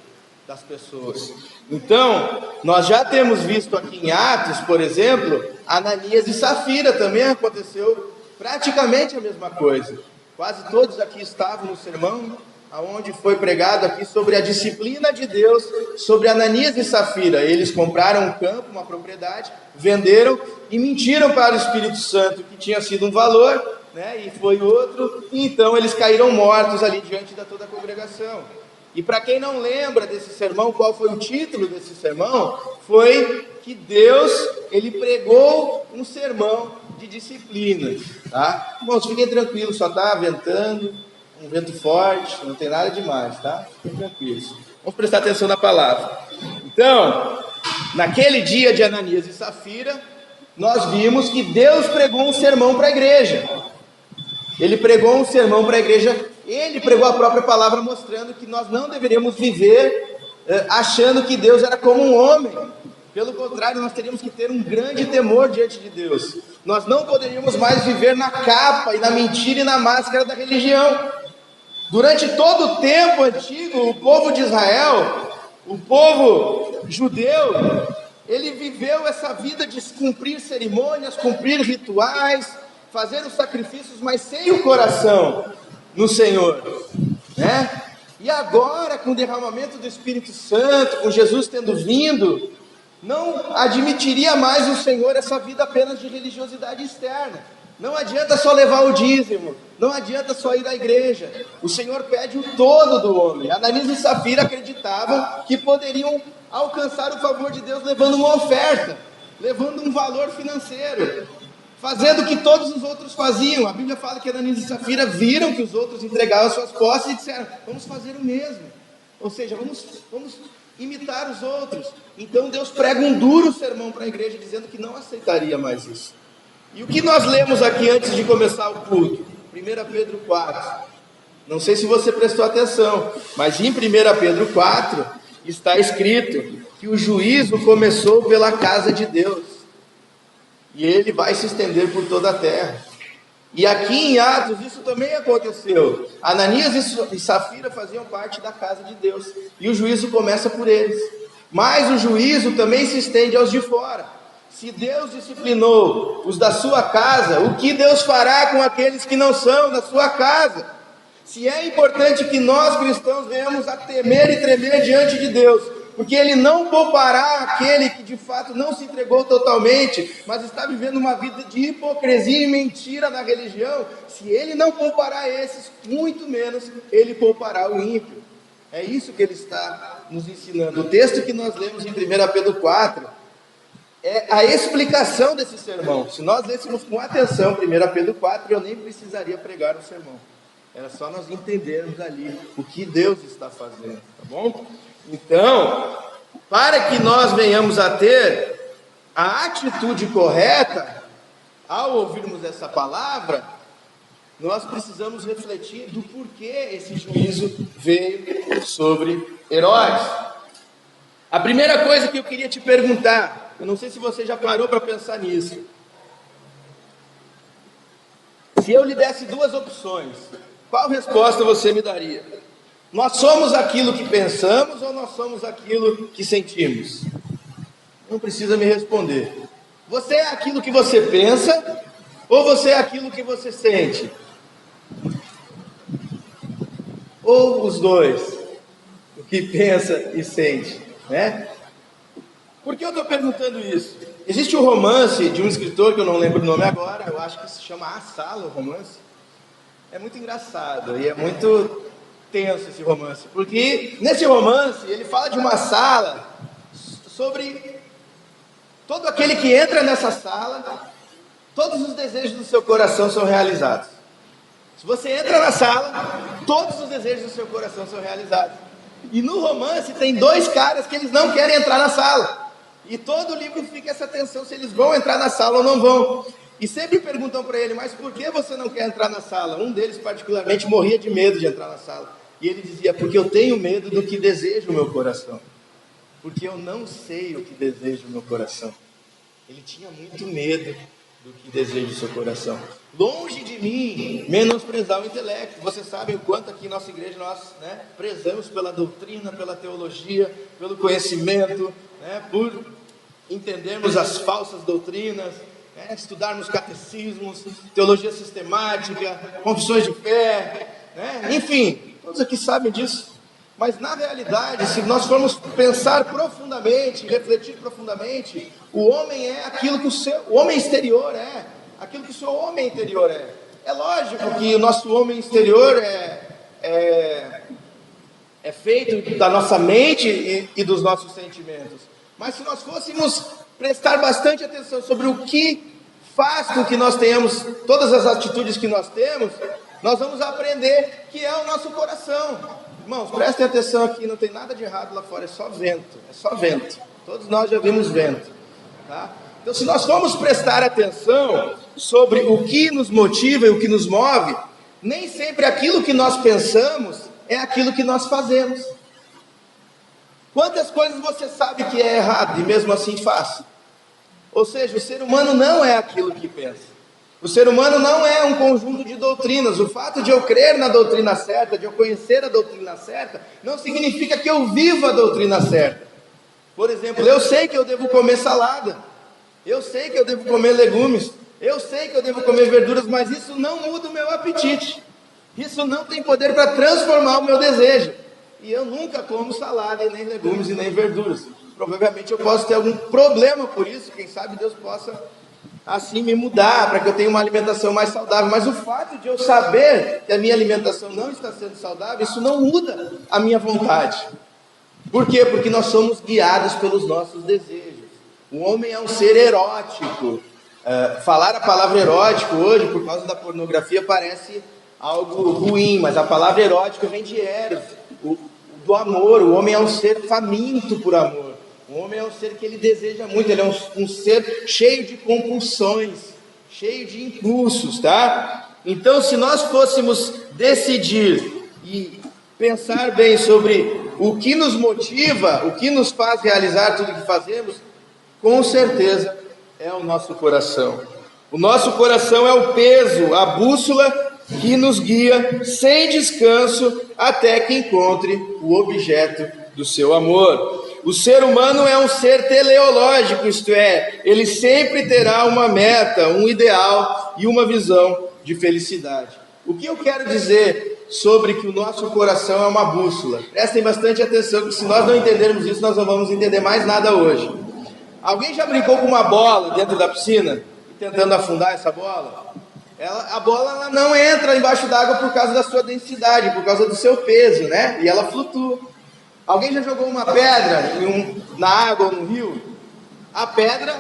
das pessoas. Então, nós já temos visto aqui em Atos, por exemplo, Ananias e Safira, também aconteceu praticamente a mesma coisa. Quase todos aqui estavam no sermão, aonde foi pregado aqui sobre a disciplina de Deus, sobre Ananias e Safira. Eles compraram um campo, uma propriedade, venderam e mentiram para o Espírito Santo que tinha sido um valor, né, e foi outro, e então eles caíram mortos ali diante da toda a congregação. E para quem não lembra desse sermão, qual foi o título desse sermão? Foi que Deus, ele pregou um sermão de disciplina, tá? Irmãos, fiquem tranquilos, só está ventando, um vento forte, não tem nada demais, tá? Fiquem tranquilos. Vamos prestar atenção na palavra. Então, naquele dia de Ananias e Safira, nós vimos que Deus pregou um sermão para a igreja. Ele pregou um sermão para a igreja. Ele pregou a própria palavra, mostrando que nós não deveríamos viver achando que Deus era como um homem. Pelo contrário, nós teríamos que ter um grande temor diante de Deus. Nós não poderíamos mais viver na capa e na mentira e na máscara da religião. Durante todo o tempo antigo, o povo de Israel, o povo judeu, ele viveu essa vida de cumprir cerimônias, cumprir rituais, fazer os sacrifícios, mas sem o coração no Senhor, né? E agora, com o derramamento do Espírito Santo, com Jesus tendo vindo, não admitiria mais o Senhor essa vida apenas de religiosidade externa. Não adianta só levar o dízimo, não adianta só ir à igreja. O Senhor pede o todo do homem. Ananias e Safira acreditavam que poderiam alcançar o favor de Deus levando uma oferta, levando um valor financeiro, fazendo o que todos os outros faziam. A Bíblia fala que Ananias e Safira viram que os outros entregavam suas posses e disseram: vamos fazer o mesmo. Ou seja, vamos imitar os outros. Então Deus prega um duro sermão para a igreja, dizendo que não aceitaria mais isso. E o que nós lemos aqui antes de começar o culto? 1 Pedro 4. Não sei se você prestou atenção, mas em 1 Pedro 4 está escrito que o juízo começou pela casa de Deus. E ele vai se estender por toda a terra. E aqui em Atos isso também aconteceu. Ananias e Safira faziam parte da casa de Deus. E o juízo começa por eles. Mas o juízo também se estende aos de fora. Se Deus disciplinou os da sua casa, o que Deus fará com aqueles que não são da sua casa? Se é importante que nós cristãos venhamos a temer e tremer diante de Deus, porque Ele não poupará aquele que de fato não se entregou totalmente, mas está vivendo uma vida de hipocrisia e mentira na religião. Se Ele não poupará esses, muito menos Ele poupará o ímpio. É isso que Ele está nos ensinando. O texto que nós lemos em 1 Pedro 4 é a explicação desse sermão. Se nós lêssemos com atenção 1 Pedro 4, eu nem precisaria pregar o sermão. Era só nós entendermos ali o que Deus está fazendo, tá bom? Então, para que nós venhamos a ter a atitude correta, ao ouvirmos essa palavra, nós precisamos refletir do porquê esse juízo veio sobre Herodes. A primeira coisa que eu queria te perguntar, eu não sei se você já parou para pensar nisso. Se eu lhe desse duas opções, qual resposta você me daria? Nós somos aquilo que pensamos ou nós somos aquilo que sentimos? Não precisa me responder. Você é aquilo que você pensa ou você é aquilo que você sente? Ou os dois, o que pensa e sente, né? Por que eu estou perguntando isso? Existe um romance de um escritor que eu não lembro o nome agora, eu acho que se chama A Sala, o romance. É muito engraçado e é muito tenso esse romance, porque nesse romance ele fala de uma sala sobre todo aquele que entra nessa sala, todos os desejos do seu coração são realizados. Se você entra na sala, todos os desejos do seu coração são realizados. E no romance tem dois caras que eles não querem entrar na sala. E todo o livro fica essa tensão se eles vão entrar na sala ou não vão. E sempre perguntam para ele, mas por que você não quer entrar na sala? Um deles particularmente morria de medo de entrar na sala. E ele dizia, porque eu tenho medo do que deseja o meu coração. Porque eu não sei o que deseja o meu coração. Ele tinha muito medo do que deseja o seu coração. Longe de mim menosprezar o intelecto. Você sabe o quanto aqui em nossa igreja nós prezamos pela doutrina, pela teologia, pelo conhecimento, por entendermos as falsas doutrinas, estudarmos catecismos, teologia sistemática, confissões de fé, enfim, todos aqui sabem disso. Mas na realidade, se nós formos pensar profundamente, refletir profundamente, o homem é aquilo que o homem exterior é, aquilo que o seu homem interior é. É lógico que o nosso homem exterior é feito da nossa mente e dos nossos sentimentos. Mas se nós fôssemos prestar bastante atenção sobre o que faz com que nós tenhamos todas as atitudes que nós temos, nós vamos aprender que é o nosso coração. Irmãos, prestem atenção aqui, não tem nada de errado lá fora, é só vento. Todos nós já vimos vento, tá? Então, se nós formos prestar atenção sobre o que nos motiva e o que nos move, nem sempre aquilo que nós pensamos é aquilo que nós fazemos. Quantas coisas você sabe que é errado e mesmo assim faz? Ou seja, o ser humano não é aquilo que pensa. O ser humano não é um conjunto de doutrinas. O fato de eu crer na doutrina certa, de eu conhecer a doutrina certa, não significa que eu viva a doutrina certa. Por exemplo, eu sei que eu devo comer salada, eu sei que eu devo comer legumes, eu sei que eu devo comer verduras, mas isso não muda o meu apetite. Isso não tem poder para transformar o meu desejo. E eu nunca como salada, e nem legumes, e nem verduras. Provavelmente eu posso ter algum problema por isso, quem sabe Deus possa assim me mudar, para que eu tenha uma alimentação mais saudável. Mas o fato de eu saber que a minha alimentação não está sendo saudável, isso não muda a minha vontade. Por quê? Porque nós somos guiados pelos nossos desejos. O homem é um ser erótico. Falar a palavra erótico hoje, por causa da pornografia, parece algo ruim, mas a palavra erótico vem de eros. O do amor. O homem é um ser faminto por amor. O homem é um ser que ele deseja muito, ele é um ser cheio de compulsões, cheio de impulsos, tá? Então, se nós fôssemos decidir e pensar bem sobre o que nos motiva, o que nos faz realizar tudo o que fazemos, com certeza é o nosso coração. O nosso coração é o peso, a bússola que nos guia sem descanso até que encontre o objeto do seu amor. O ser humano é um ser teleológico, isto é, ele sempre terá uma meta, um ideal e uma visão de felicidade. O que eu quero dizer sobre que o nosso coração é uma bússola? Prestem bastante atenção, que se nós não entendermos isso, nós não vamos entender mais nada hoje. Alguém já brincou com uma bola dentro da piscina, tentando afundar essa bola? A bola ela não entra embaixo d'água por causa da sua densidade, por causa do seu peso, né? E ela flutua. Alguém já jogou uma pedra na água ou no rio? A pedra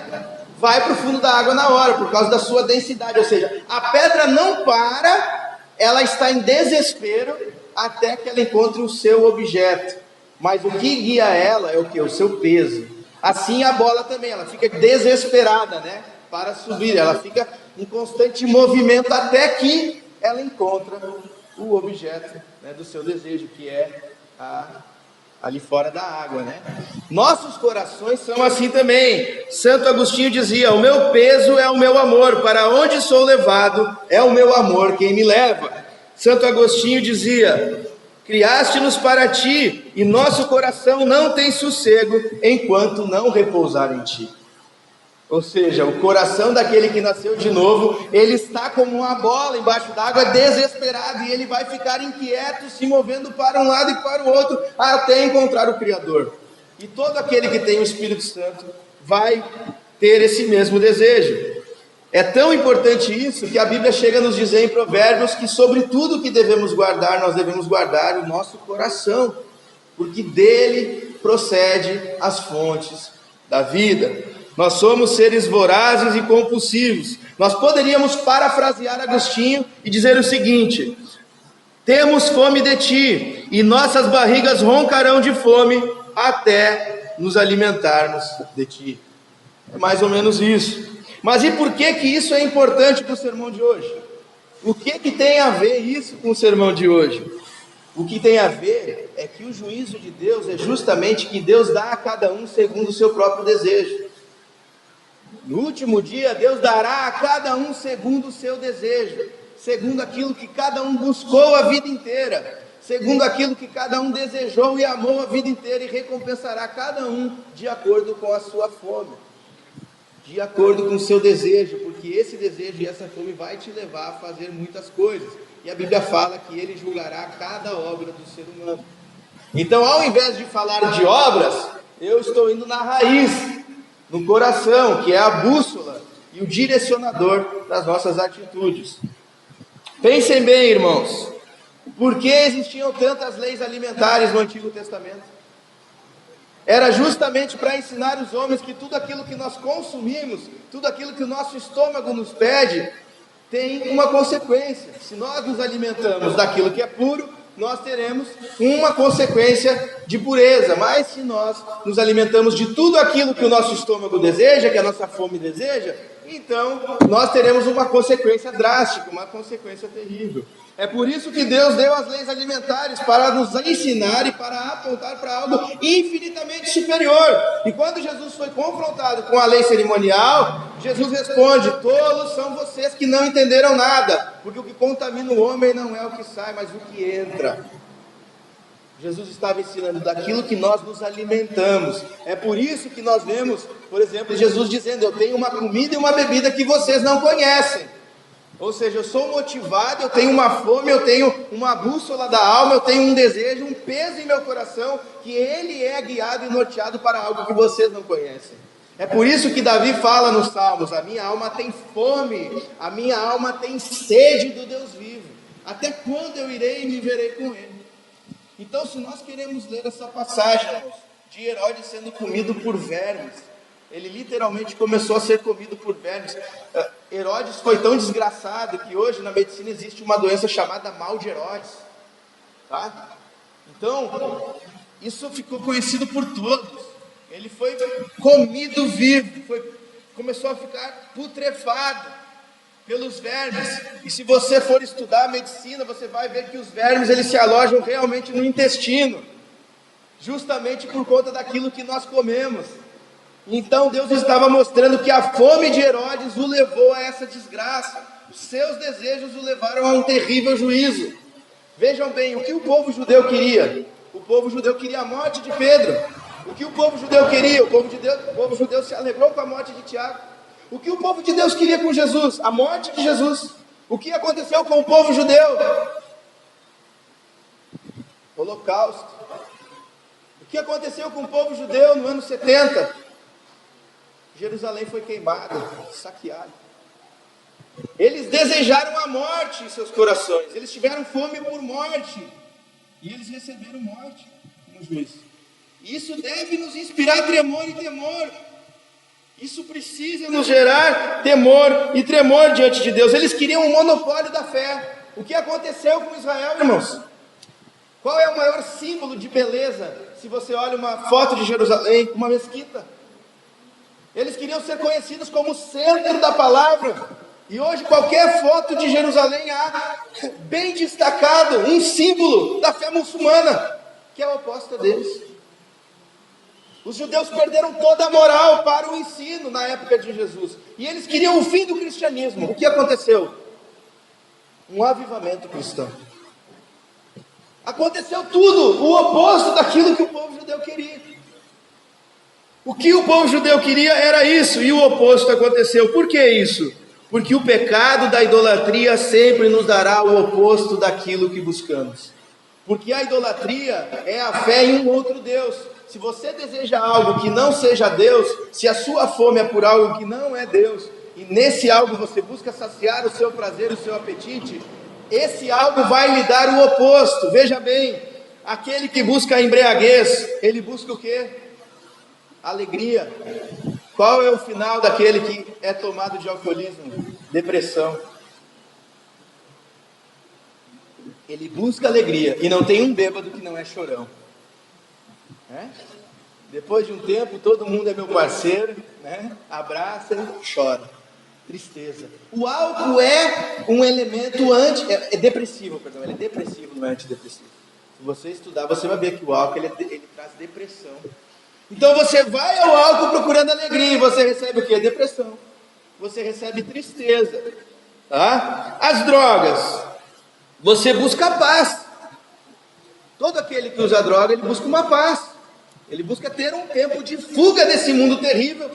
vai para o fundo da água na hora, por causa da sua densidade. Ou seja, a pedra não para, ela está em desespero até que ela encontre o seu objeto. Mas o que guia ela é o que? O seu peso. Assim a bola também, ela fica desesperada, né? Para subir, ela fica em constante movimento até que ela encontra o objeto, né, do seu desejo, que é ali fora da água, né? Nossos corações são assim também. Santo Agostinho dizia: o meu peso é o meu amor, para onde sou levado é o meu amor quem me leva. Santo Agostinho dizia: criaste-nos para ti, e nosso coração não tem sossego enquanto não repousar em ti. Ou seja, o coração daquele que nasceu de novo, ele está como uma bola embaixo d'água, desesperado, e ele vai ficar inquieto, se movendo para um lado e para o outro, até encontrar o Criador. E todo aquele que tem o Espírito Santo vai ter esse mesmo desejo. É tão importante isso que a Bíblia chega a nos dizer em Provérbios que sobre tudo que devemos guardar, nós devemos guardar o nosso coração, porque dele procede as fontes da vida. Nós somos seres vorazes e compulsivos. Nós poderíamos parafrasear Agostinho e dizer o seguinte: temos fome de ti, e nossas barrigas roncarão de fome até nos alimentarmos de ti. É mais ou menos isso. Mas e por que isso é importante para o sermão de hoje? O que tem a ver isso com o sermão de hoje? O que tem a ver é que o juízo de Deus é justamente que Deus dá a cada um segundo o seu próprio desejo. No último dia, Deus dará a cada um segundo o seu desejo, segundo aquilo que cada um buscou a vida inteira, segundo aquilo que cada um desejou e amou a vida inteira, e recompensará cada um de acordo com a sua fome, de acordo com o seu desejo, porque esse desejo e essa fome vai te levar a fazer muitas coisas, e a Bíblia fala que Ele julgará cada obra do ser humano. Então, ao invés de falar de obras, eu estou indo na raiz, no coração, que é a bússola e o direcionador das nossas atitudes. Pensem bem, irmãos, por que existiam tantas leis alimentares no Antigo Testamento? Era justamente para ensinar os homens que tudo aquilo que nós consumimos, tudo aquilo que o nosso estômago nos pede, tem uma consequência. Se nós nos alimentamos daquilo que é puro, nós teremos uma consequência de pureza. Mas se nós nos alimentamos de tudo aquilo que o nosso estômago deseja, que a nossa fome deseja, então nós teremos uma consequência drástica, uma consequência terrível. É por isso que Deus deu as leis alimentares, para nos ensinar e para apontar para algo infinitamente superior. E quando Jesus foi confrontado com a lei cerimonial, Jesus responde: tolos são vocês que não entenderam nada, porque o que contamina o homem não é o que sai, mas o que entra. Jesus estava ensinando daquilo que nós nos alimentamos. É por isso que nós vemos, por exemplo, Jesus dizendo: eu tenho uma comida e uma bebida que vocês não conhecem. Ou seja, eu sou motivado, eu tenho uma fome, eu tenho uma bússola da alma, eu tenho um desejo, um peso em meu coração, que ele é guiado e norteado para algo que vocês não conhecem. É por isso que Davi fala nos Salmos: a minha alma tem fome, a minha alma tem sede do Deus vivo. Até quando eu irei e me verei com ele? Então, se nós queremos ler essa passagem de Herodes sendo comido por vermes, ele literalmente começou a ser comido por vermes. Herodes foi tão desgraçado que hoje na medicina existe uma doença chamada mal de Herodes, tá? Então, Isso ficou conhecido por todos. Ele foi comido vivo, começou a ficar putrefado pelos vermes. E se você for estudar a medicina, você vai ver que os vermes eles se alojam realmente no intestino, justamente por conta daquilo que nós comemos. Então Deus estava mostrando que a fome de Herodes o levou a essa desgraça. Os seus desejos o levaram a um terrível juízo. Vejam bem, o que o povo judeu queria? O povo judeu queria a morte de Pedro. O que o povo judeu queria? O povo judeu se alegrou com a morte de Tiago. O que o povo de Deus queria com Jesus? A morte de Jesus. O que aconteceu com o povo judeu? Holocausto. O que aconteceu com o povo judeu no ano 70? Jerusalém foi queimada, saqueada. Eles desejaram a morte em seus corações. Eles tiveram fome por morte. E eles receberam morte no juízo. Isso deve nos inspirar tremor e temor. Isso precisa nos gerar temor e tremor diante de Deus. Eles queriam um monopólio da fé. O que aconteceu com Israel, irmãos? Qual é o maior símbolo de beleza? Se você olha uma foto de Jerusalém, uma mesquita. Eles queriam ser conhecidos como o centro da palavra. E hoje qualquer foto de Jerusalém há bem destacado um símbolo da fé muçulmana, que é a oposta deles. Os judeus perderam toda a moral para o ensino na época de Jesus. E eles queriam o fim do cristianismo. O que aconteceu? Um avivamento cristão. Aconteceu tudo o oposto daquilo que o povo judeu queria. O que o povo judeu queria era isso, e o oposto aconteceu. Por que isso? Porque o pecado da idolatria sempre nos dará o oposto daquilo que buscamos. Porque a idolatria é a fé em um outro Deus. Se você deseja algo que não seja Deus, se a sua fome é por algo que não é Deus, e nesse algo você busca saciar o seu prazer, o seu apetite, esse algo vai lhe dar o oposto. Veja bem, aquele que busca a embriaguez, ele busca o quê? Alegria. Qual é o final daquele que é tomado de alcoolismo? Depressão. Ele busca alegria, e não tem um bêbado que não é chorão. Depois de um tempo, todo mundo é meu parceiro, abraça e chora. Tristeza. O álcool é um elemento depressivo, ele é depressivo, não é antidepressivo. Se você estudar, você vai ver que o álcool ele traz depressão. Então você vai ao álcool procurando alegria, e você recebe o quê? Depressão. Você recebe tristeza. Tá? As drogas, você busca paz. Todo aquele que usa droga, ele busca uma paz. Ele busca ter um tempo de fuga desse mundo terrível.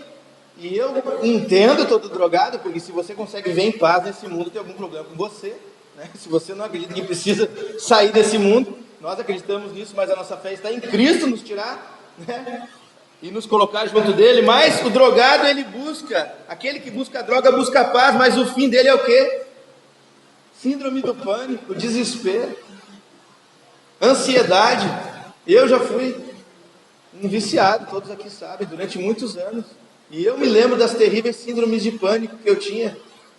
E eu entendo todo drogado, porque se você consegue ver em paz nesse mundo, tem algum problema com você. Se você não acredita que precisa sair desse mundo, nós acreditamos nisso, mas a nossa fé está em Cristo nos tirar, e nos colocar junto dele. Mas o drogado, ele busca, aquele que busca a droga busca a paz, mas o fim dele é o quê? Síndrome do pânico, desespero, ansiedade. Eu já fui um viciado, todos aqui sabem, durante muitos anos. E eu me lembro das terríveis síndromes de pânico que eu tinha,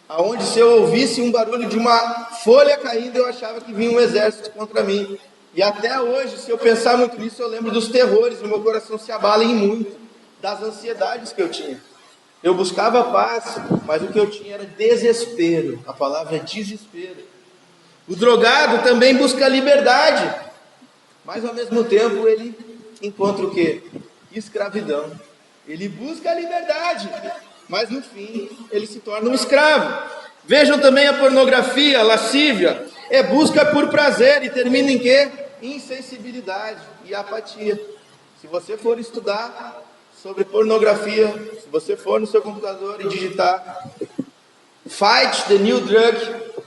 aonde se eu ouvisse um barulho de uma folha caindo, eu achava que vinha um exército contra mim. E até hoje, se eu pensar muito nisso, eu lembro dos terrores, o meu coração se abala em muito, das ansiedades que eu tinha. Eu buscava paz, mas o que eu tinha era desespero. A palavra é desespero. O drogado também busca liberdade, mas ao mesmo tempo ele encontra o quê? Escravidão. Ele busca a liberdade, mas no fim ele se torna um escravo. Vejam também a pornografia, a lascívia. É busca por prazer e termina em quê? Insensibilidade e apatia. Se você for estudar sobre pornografia, se você for no seu computador e digitar Fight the New Drug,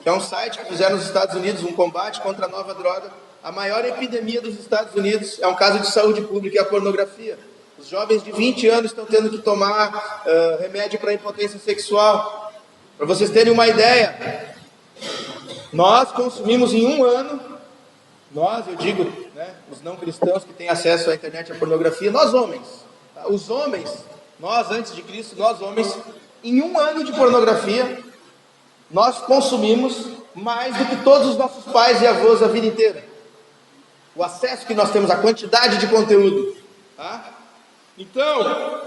que é um site que fizeram nos Estados Unidos, um combate contra a nova droga, a maior epidemia dos Estados Unidos é um caso de saúde pública, é a pornografia. Os jovens de 20 anos estão tendo que tomar remédio para impotência sexual. Para vocês terem uma ideia, nós consumimos em um ano, nós, eu digo, os não cristãos que têm acesso à internet e à pornografia, nós homens, tá? Os homens, nós antes de Cristo, nós homens, em um ano de pornografia, nós consumimos mais do que todos os nossos pais e avós a vida inteira. o acesso que nós temos, a quantidade de conteúdo. Tá? Então,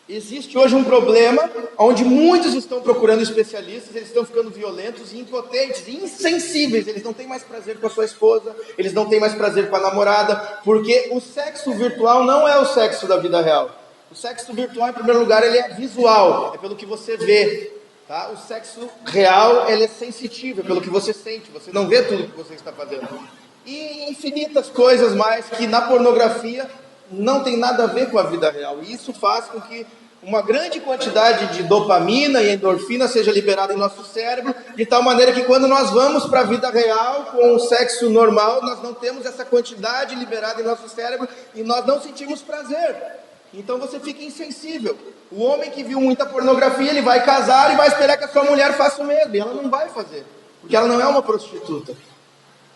existe hoje um problema onde muitos estão procurando especialistas, eles estão ficando violentos e impotentes, insensíveis, eles não têm mais prazer com a sua esposa, eles não têm mais prazer com a namorada, porque o sexo virtual não é o sexo da vida real. O sexo virtual, em primeiro lugar, ele é visual, é pelo que você vê. Tá? O sexo real, ele é sensitivo, é pelo que você sente, você não vê tudo que você está fazendo. E infinitas coisas mais que na pornografia não tem nada a ver com a vida real. E isso faz com que uma grande quantidade de dopamina e endorfina seja liberada em nosso cérebro, de tal maneira que quando nós vamos para a vida real, com o sexo normal, nós não temos essa quantidade liberada em nosso cérebro e nós não sentimos prazer. Então você fica insensível. O homem que viu muita pornografia, ele vai casar e vai esperar que a sua mulher faça o mesmo. E ela não vai fazer, porque ela não é uma prostituta.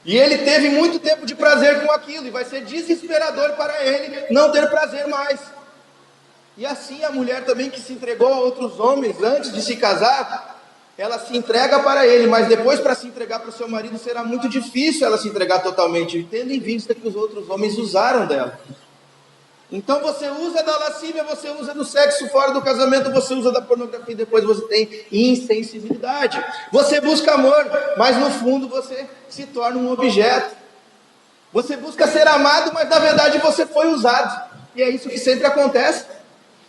E ele teve muito tempo de prazer com aquilo, e vai ser desesperador para ele não ter prazer mais. E assim a mulher também que se entregou a outros homens antes de se casar, ela se entrega para ele, mas depois para se entregar para o seu marido será muito difícil ela se entregar totalmente, tendo em vista que os outros homens usaram dela. Então você usa da lascívia, você usa do sexo fora do casamento, você usa da pornografia e depois você tem insensibilidade. Você busca amor, mas no fundo você se torna um objeto. Você busca ser amado, mas na verdade você foi usado. E é isso que sempre acontece.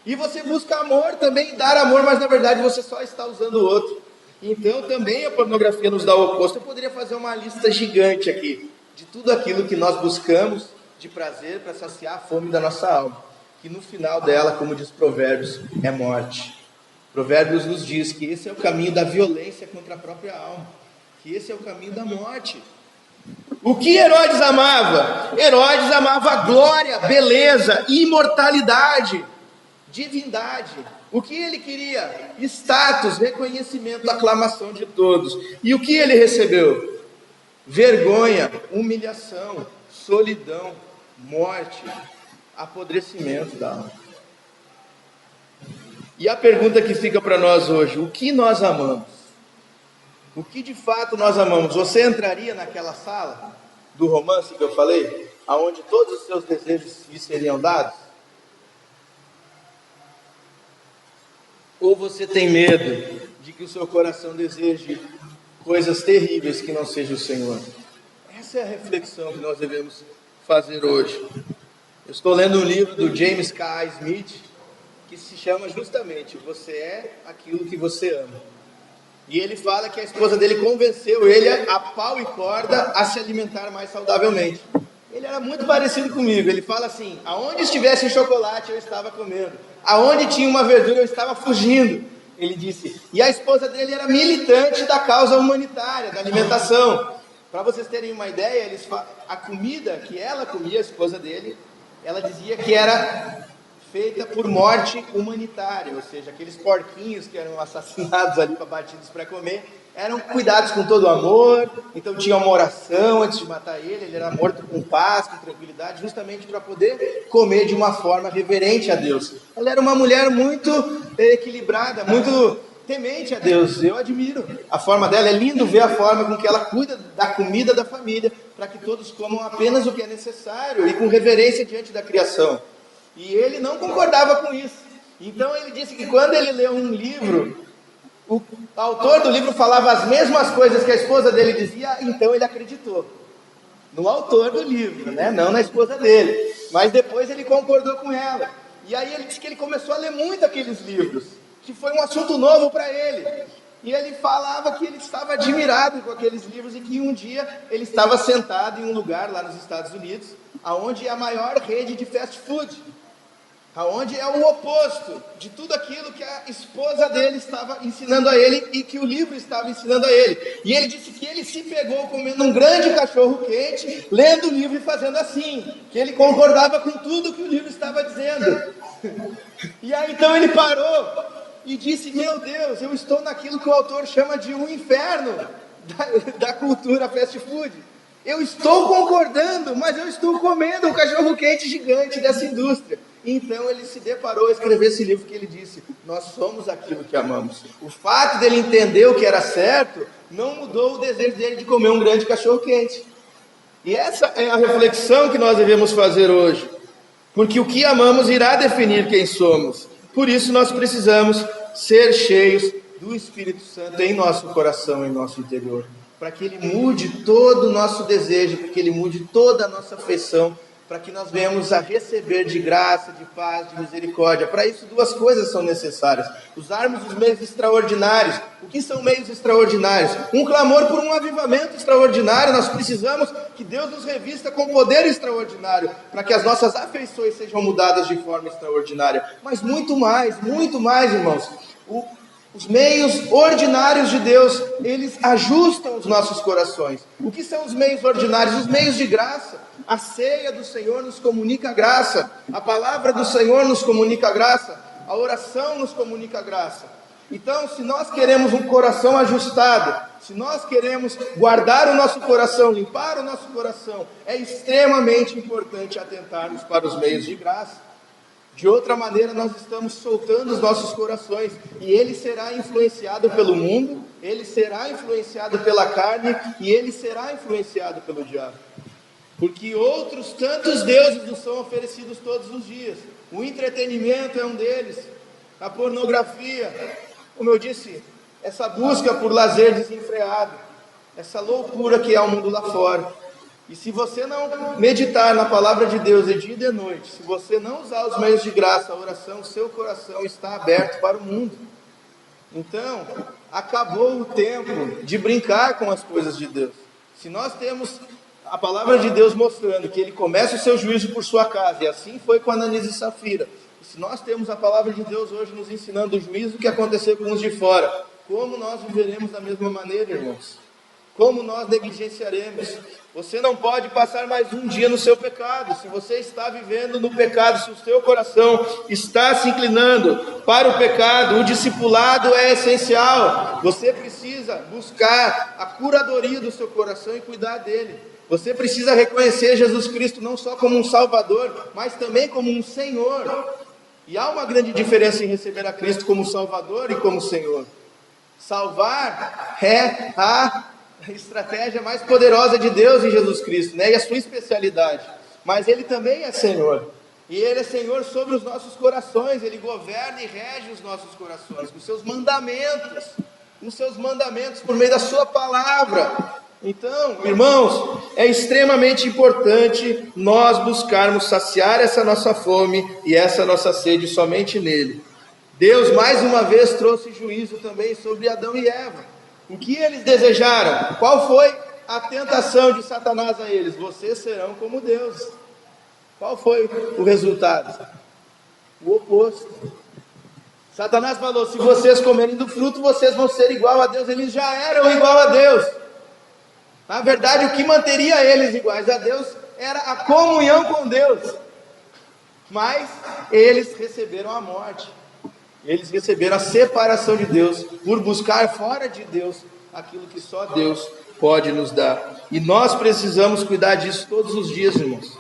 E você busca amor também, dar amor, mas na verdade você só está usando o outro. Então também a pornografia nos dá o oposto. Eu poderia fazer uma lista gigante aqui de tudo aquilo que nós buscamos de prazer para saciar a fome da nossa alma, que no final dela, como diz Provérbios, é morte. Provérbios nos diz que esse é o caminho da violência contra a própria alma, que esse é o caminho da morte. O que Herodes amava? Herodes amava glória, beleza, imortalidade, divindade. O que ele queria? Status, reconhecimento, aclamação de todos. E o que ele recebeu? Vergonha, humilhação, solidão, morte, apodrecimento da alma. E a pergunta que fica para nós hoje: o que nós amamos? O que de fato nós amamos? Você entraria naquela sala do romance que eu falei, aonde todos os seus desejos lhe seriam dados? Ou você tem medo de que o seu coração deseje coisas terríveis que não seja o Senhor? Essa é a reflexão que nós devemos fazer hoje. Eu estou lendo um livro do James K. Smith, que se chama justamente Você é aquilo que você ama. E ele fala que a esposa dele convenceu ele a pau e corda a se alimentar mais saudavelmente. Ele era muito parecido comigo. Ele fala assim: aonde estivesse chocolate eu estava comendo, aonde tinha uma verdura eu estava fugindo. Ele disse. E a esposa dele era militante da causa humanitária, da alimentação. Para vocês terem uma ideia, a comida que ela comia, a esposa dele, ela dizia que era feita por morte humanitária, ou seja, aqueles porquinhos que eram assassinados ali, abatidos para comer, eram cuidados com todo o amor. Então tinha uma oração antes de matar ele era morto com paz, com tranquilidade, justamente para poder comer de uma forma reverente a Deus. Ela era uma mulher muito equilibrada, muito temente a Deus. Eu admiro a forma dela, é lindo ver a forma com que ela cuida da comida da família, para que todos comam apenas o que é necessário e com reverência diante da criação. E ele não concordava com isso. Então ele disse que quando ele leu um livro, o autor do livro falava as mesmas coisas que a esposa dele dizia, então ele acreditou no autor do livro, né? Não na esposa dele. Mas depois ele concordou com ela. E aí ele disse que ele começou a ler muito aqueles livros, que foi um assunto novo para ele. E ele falava que ele estava admirado com aqueles livros e que um dia ele estava sentado em um lugar lá nos Estados Unidos, aonde é a maior rede de fast food, aonde é o oposto de tudo aquilo que a esposa dele estava ensinando a ele e que o livro estava ensinando a ele. E ele disse que ele se pegou comendo um grande cachorro quente, lendo o livro e fazendo assim, que ele concordava com tudo que o livro estava dizendo. E aí então ele parou e disse: meu Deus, eu estou naquilo que o autor chama de um inferno da cultura fast food. Eu estou concordando, mas eu estou comendo um cachorro quente gigante dessa indústria. Então ele se deparou a escrever esse livro que ele disse: nós somos aquilo que amamos. O fato dele entender o que era certo não mudou o desejo dele de comer um grande cachorro quente. E essa é a reflexão que nós devemos fazer hoje, porque o que amamos irá definir quem somos. Por isso nós precisamos ser cheios do Espírito Santo em nosso coração, em nosso interior, para que Ele mude todo o nosso desejo, para que Ele mude toda a nossa afeição, para que nós venhamos a receber de graça, de paz, de misericórdia. Para isso, duas coisas são necessárias: usarmos os meios extraordinários. O que são meios extraordinários? Um clamor por um avivamento extraordinário. Nós precisamos que Deus nos revista com poder extraordinário, para que as nossas afeições sejam mudadas de forma extraordinária. Mas muito mais, irmãos. Os meios ordinários de Deus, eles ajustam os nossos corações. O que são os meios ordinários? Os meios de graça. A ceia do Senhor nos comunica graça, a palavra do Senhor nos comunica graça, a oração nos comunica graça. Então, se nós queremos um coração ajustado, se nós queremos guardar o nosso coração, limpar o nosso coração, é extremamente importante atentarmos para os meios de graça. De outra maneira, nós estamos soltando os nossos corações, e ele será influenciado pelo mundo, ele será influenciado pela carne, e ele será influenciado pelo diabo. Porque outros tantos deuses nos são oferecidos todos os dias. O entretenimento é um deles, a pornografia, como eu disse, essa busca por lazer desenfreado, essa loucura que é o mundo lá fora. E se você não meditar na palavra de Deus de dia e de noite, se você não usar os meios de graça, a oração, seu coração está aberto para o mundo. Então, acabou o tempo de brincar com as coisas de Deus. Se nós temos a palavra de Deus mostrando que Ele começa o seu juízo por sua casa, e assim foi com Ananias e Safira. E se nós temos a palavra de Deus hoje nos ensinando o juízo que aconteceu com os de fora, como nós viveremos da mesma maneira, irmãos? Como nós negligenciaremos? Você não pode passar mais um dia no seu pecado. Se você está vivendo no pecado, se o seu coração está se inclinando para o pecado, o discipulado é essencial. Você precisa buscar a curadoria do seu coração e cuidar dele. Você precisa reconhecer Jesus Cristo não só como um Salvador, mas também como um Senhor. E há uma grande diferença em receber a Cristo como Salvador e como Senhor. Salvar é a estratégia mais poderosa de Deus em Jesus Cristo, né? E a sua especialidade. Mas Ele também é Senhor. E Ele é Senhor sobre os nossos corações. Ele governa e rege os nossos corações com seus mandamentos. Com seus mandamentos por meio da sua palavra. Então, irmãos, é extremamente importante nós buscarmos saciar essa nossa fome e essa nossa sede somente nele. Deus mais uma vez trouxe juízo também sobre Adão e Eva. O que eles desejaram? Qual foi a tentação de Satanás a eles? Vocês serão como Deus. Qual foi o resultado? O oposto. Satanás falou: se vocês comerem do fruto, vocês vão ser igual a Deus. Eles já eram igual a Deus. Na verdade, o que manteria eles iguais a Deus era a comunhão com Deus. Mas eles receberam a morte. Eles receberam a separação de Deus por buscar fora de Deus aquilo que só Deus pode nos dar. E nós precisamos cuidar disso todos os dias, irmãos.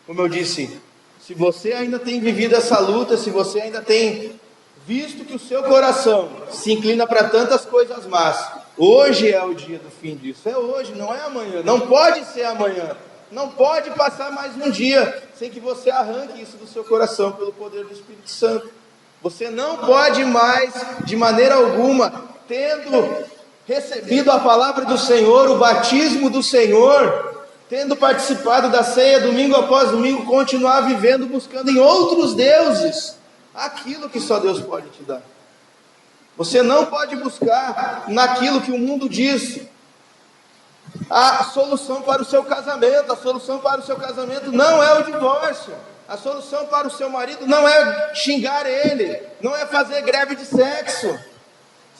Como eu disse, se você ainda tem vivido essa luta, se você ainda tem visto que o seu coração se inclina para tantas coisas más, hoje é o dia do fim disso. É hoje, não é amanhã. Não pode ser amanhã. Não pode passar mais um dia sem que você arranque isso do seu coração pelo poder do Espírito Santo. Você não pode mais, de maneira alguma, tendo recebido a palavra do Senhor, o batismo do Senhor, tendo participado da ceia domingo após domingo, continuar vivendo, buscando em outros deuses aquilo que só Deus pode te dar. Você não pode buscar naquilo que o mundo diz a solução para o seu casamento. A solução para o seu casamento não é o divórcio. A solução para o seu marido não é xingar ele, não é fazer greve de sexo.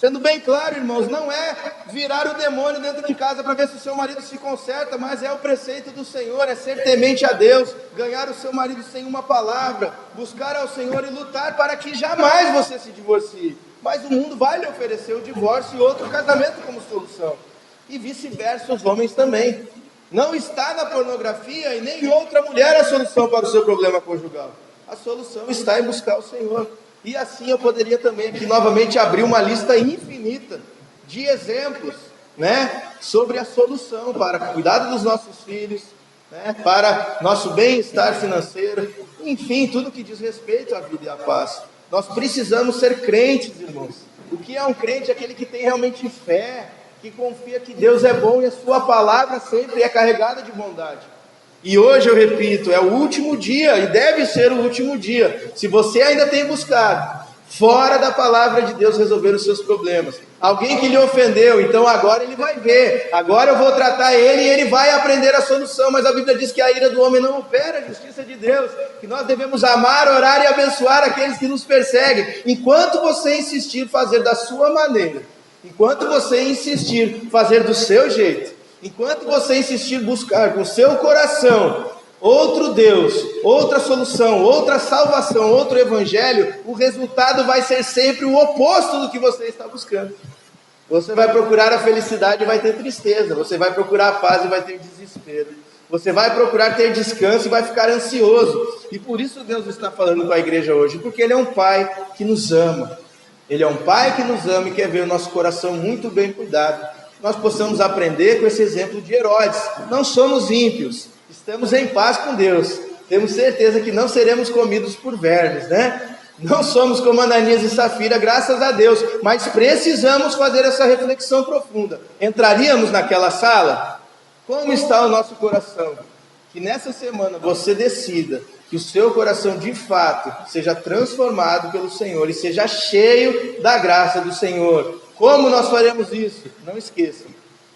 Sendo bem claro, irmãos, não é virar o demônio dentro de casa para ver se o seu marido se conserta, mas é o preceito do Senhor, é ser temente a Deus, ganhar o seu marido sem uma palavra, buscar ao Senhor e lutar para que jamais você se divorcie. Mas o mundo vai lhe oferecer o divórcio e outro casamento como solução. E vice-versa, os homens também. Não está na pornografia e nem em outra mulher a solução para o seu problema conjugal. A solução está em buscar o Senhor. E assim eu poderia também aqui novamente abrir uma lista infinita de exemplos, né, sobre a solução para cuidado dos nossos filhos, né, para nosso bem-estar financeiro, enfim, tudo que diz respeito à vida e à paz. Nós precisamos ser crentes, irmãos. O que é um crente? Aquele que tem realmente fé, que confia que Deus é bom e a sua palavra sempre é carregada de bondade. E hoje eu repito, é o último dia e deve ser o último dia. Se você ainda tem buscado fora da palavra de Deus resolver os seus problemas, alguém que lhe ofendeu, então agora ele vai ver, agora eu vou tratar ele e ele vai aprender a solução. Mas a Bíblia diz que a ira do homem não opera a justiça de Deus, que nós devemos amar, orar e abençoar aqueles que nos perseguem. Enquanto você insistir fazer da sua maneira, enquanto você insistir fazer do seu jeito, enquanto você insistir buscar com o seu coração outro Deus, outra solução, outra salvação, outro evangelho, o resultado vai ser sempre o oposto do que você está buscando. Você vai procurar a felicidade e vai ter tristeza. Você vai procurar a paz e vai ter desespero. Você vai procurar ter descanso e vai ficar ansioso. E por isso Deus está falando com a igreja hoje, porque Ele é um Pai que nos ama. Ele é um Pai que nos ama e quer ver o nosso coração muito bem cuidado. Nós possamos aprender com esse exemplo de Herodes. Não somos ímpios, estamos em paz com Deus. Temos certeza que não seremos comidos por vermes, né? Não somos como Ananias e Safira, graças a Deus. Mas precisamos fazer essa reflexão profunda. Entraríamos naquela sala? Como está o nosso coração? Que nessa semana você decida que o seu coração de fato seja transformado pelo Senhor e seja cheio da graça do Senhor. Como nós faremos isso? Não esqueçam,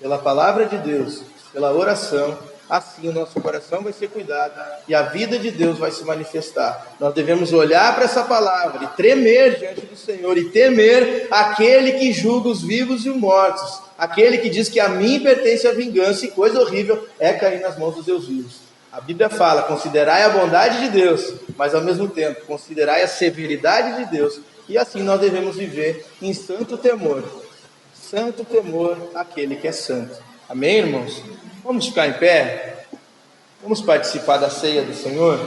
pela palavra de Deus, pela oração, assim o nosso coração vai ser cuidado e a vida de Deus vai se manifestar. Nós devemos olhar para essa palavra e tremer diante do Senhor e temer aquele que julga os vivos e os mortos, aquele que diz que a mim pertence a vingança e coisa horrível é cair nas mãos dos Deus vivos. A Bíblia fala, considerai a bondade de Deus, mas ao mesmo tempo, considerai a severidade de Deus. E assim nós devemos viver em santo temor àquele que é santo. Amém, irmãos? Vamos ficar em pé? Vamos participar da ceia do Senhor?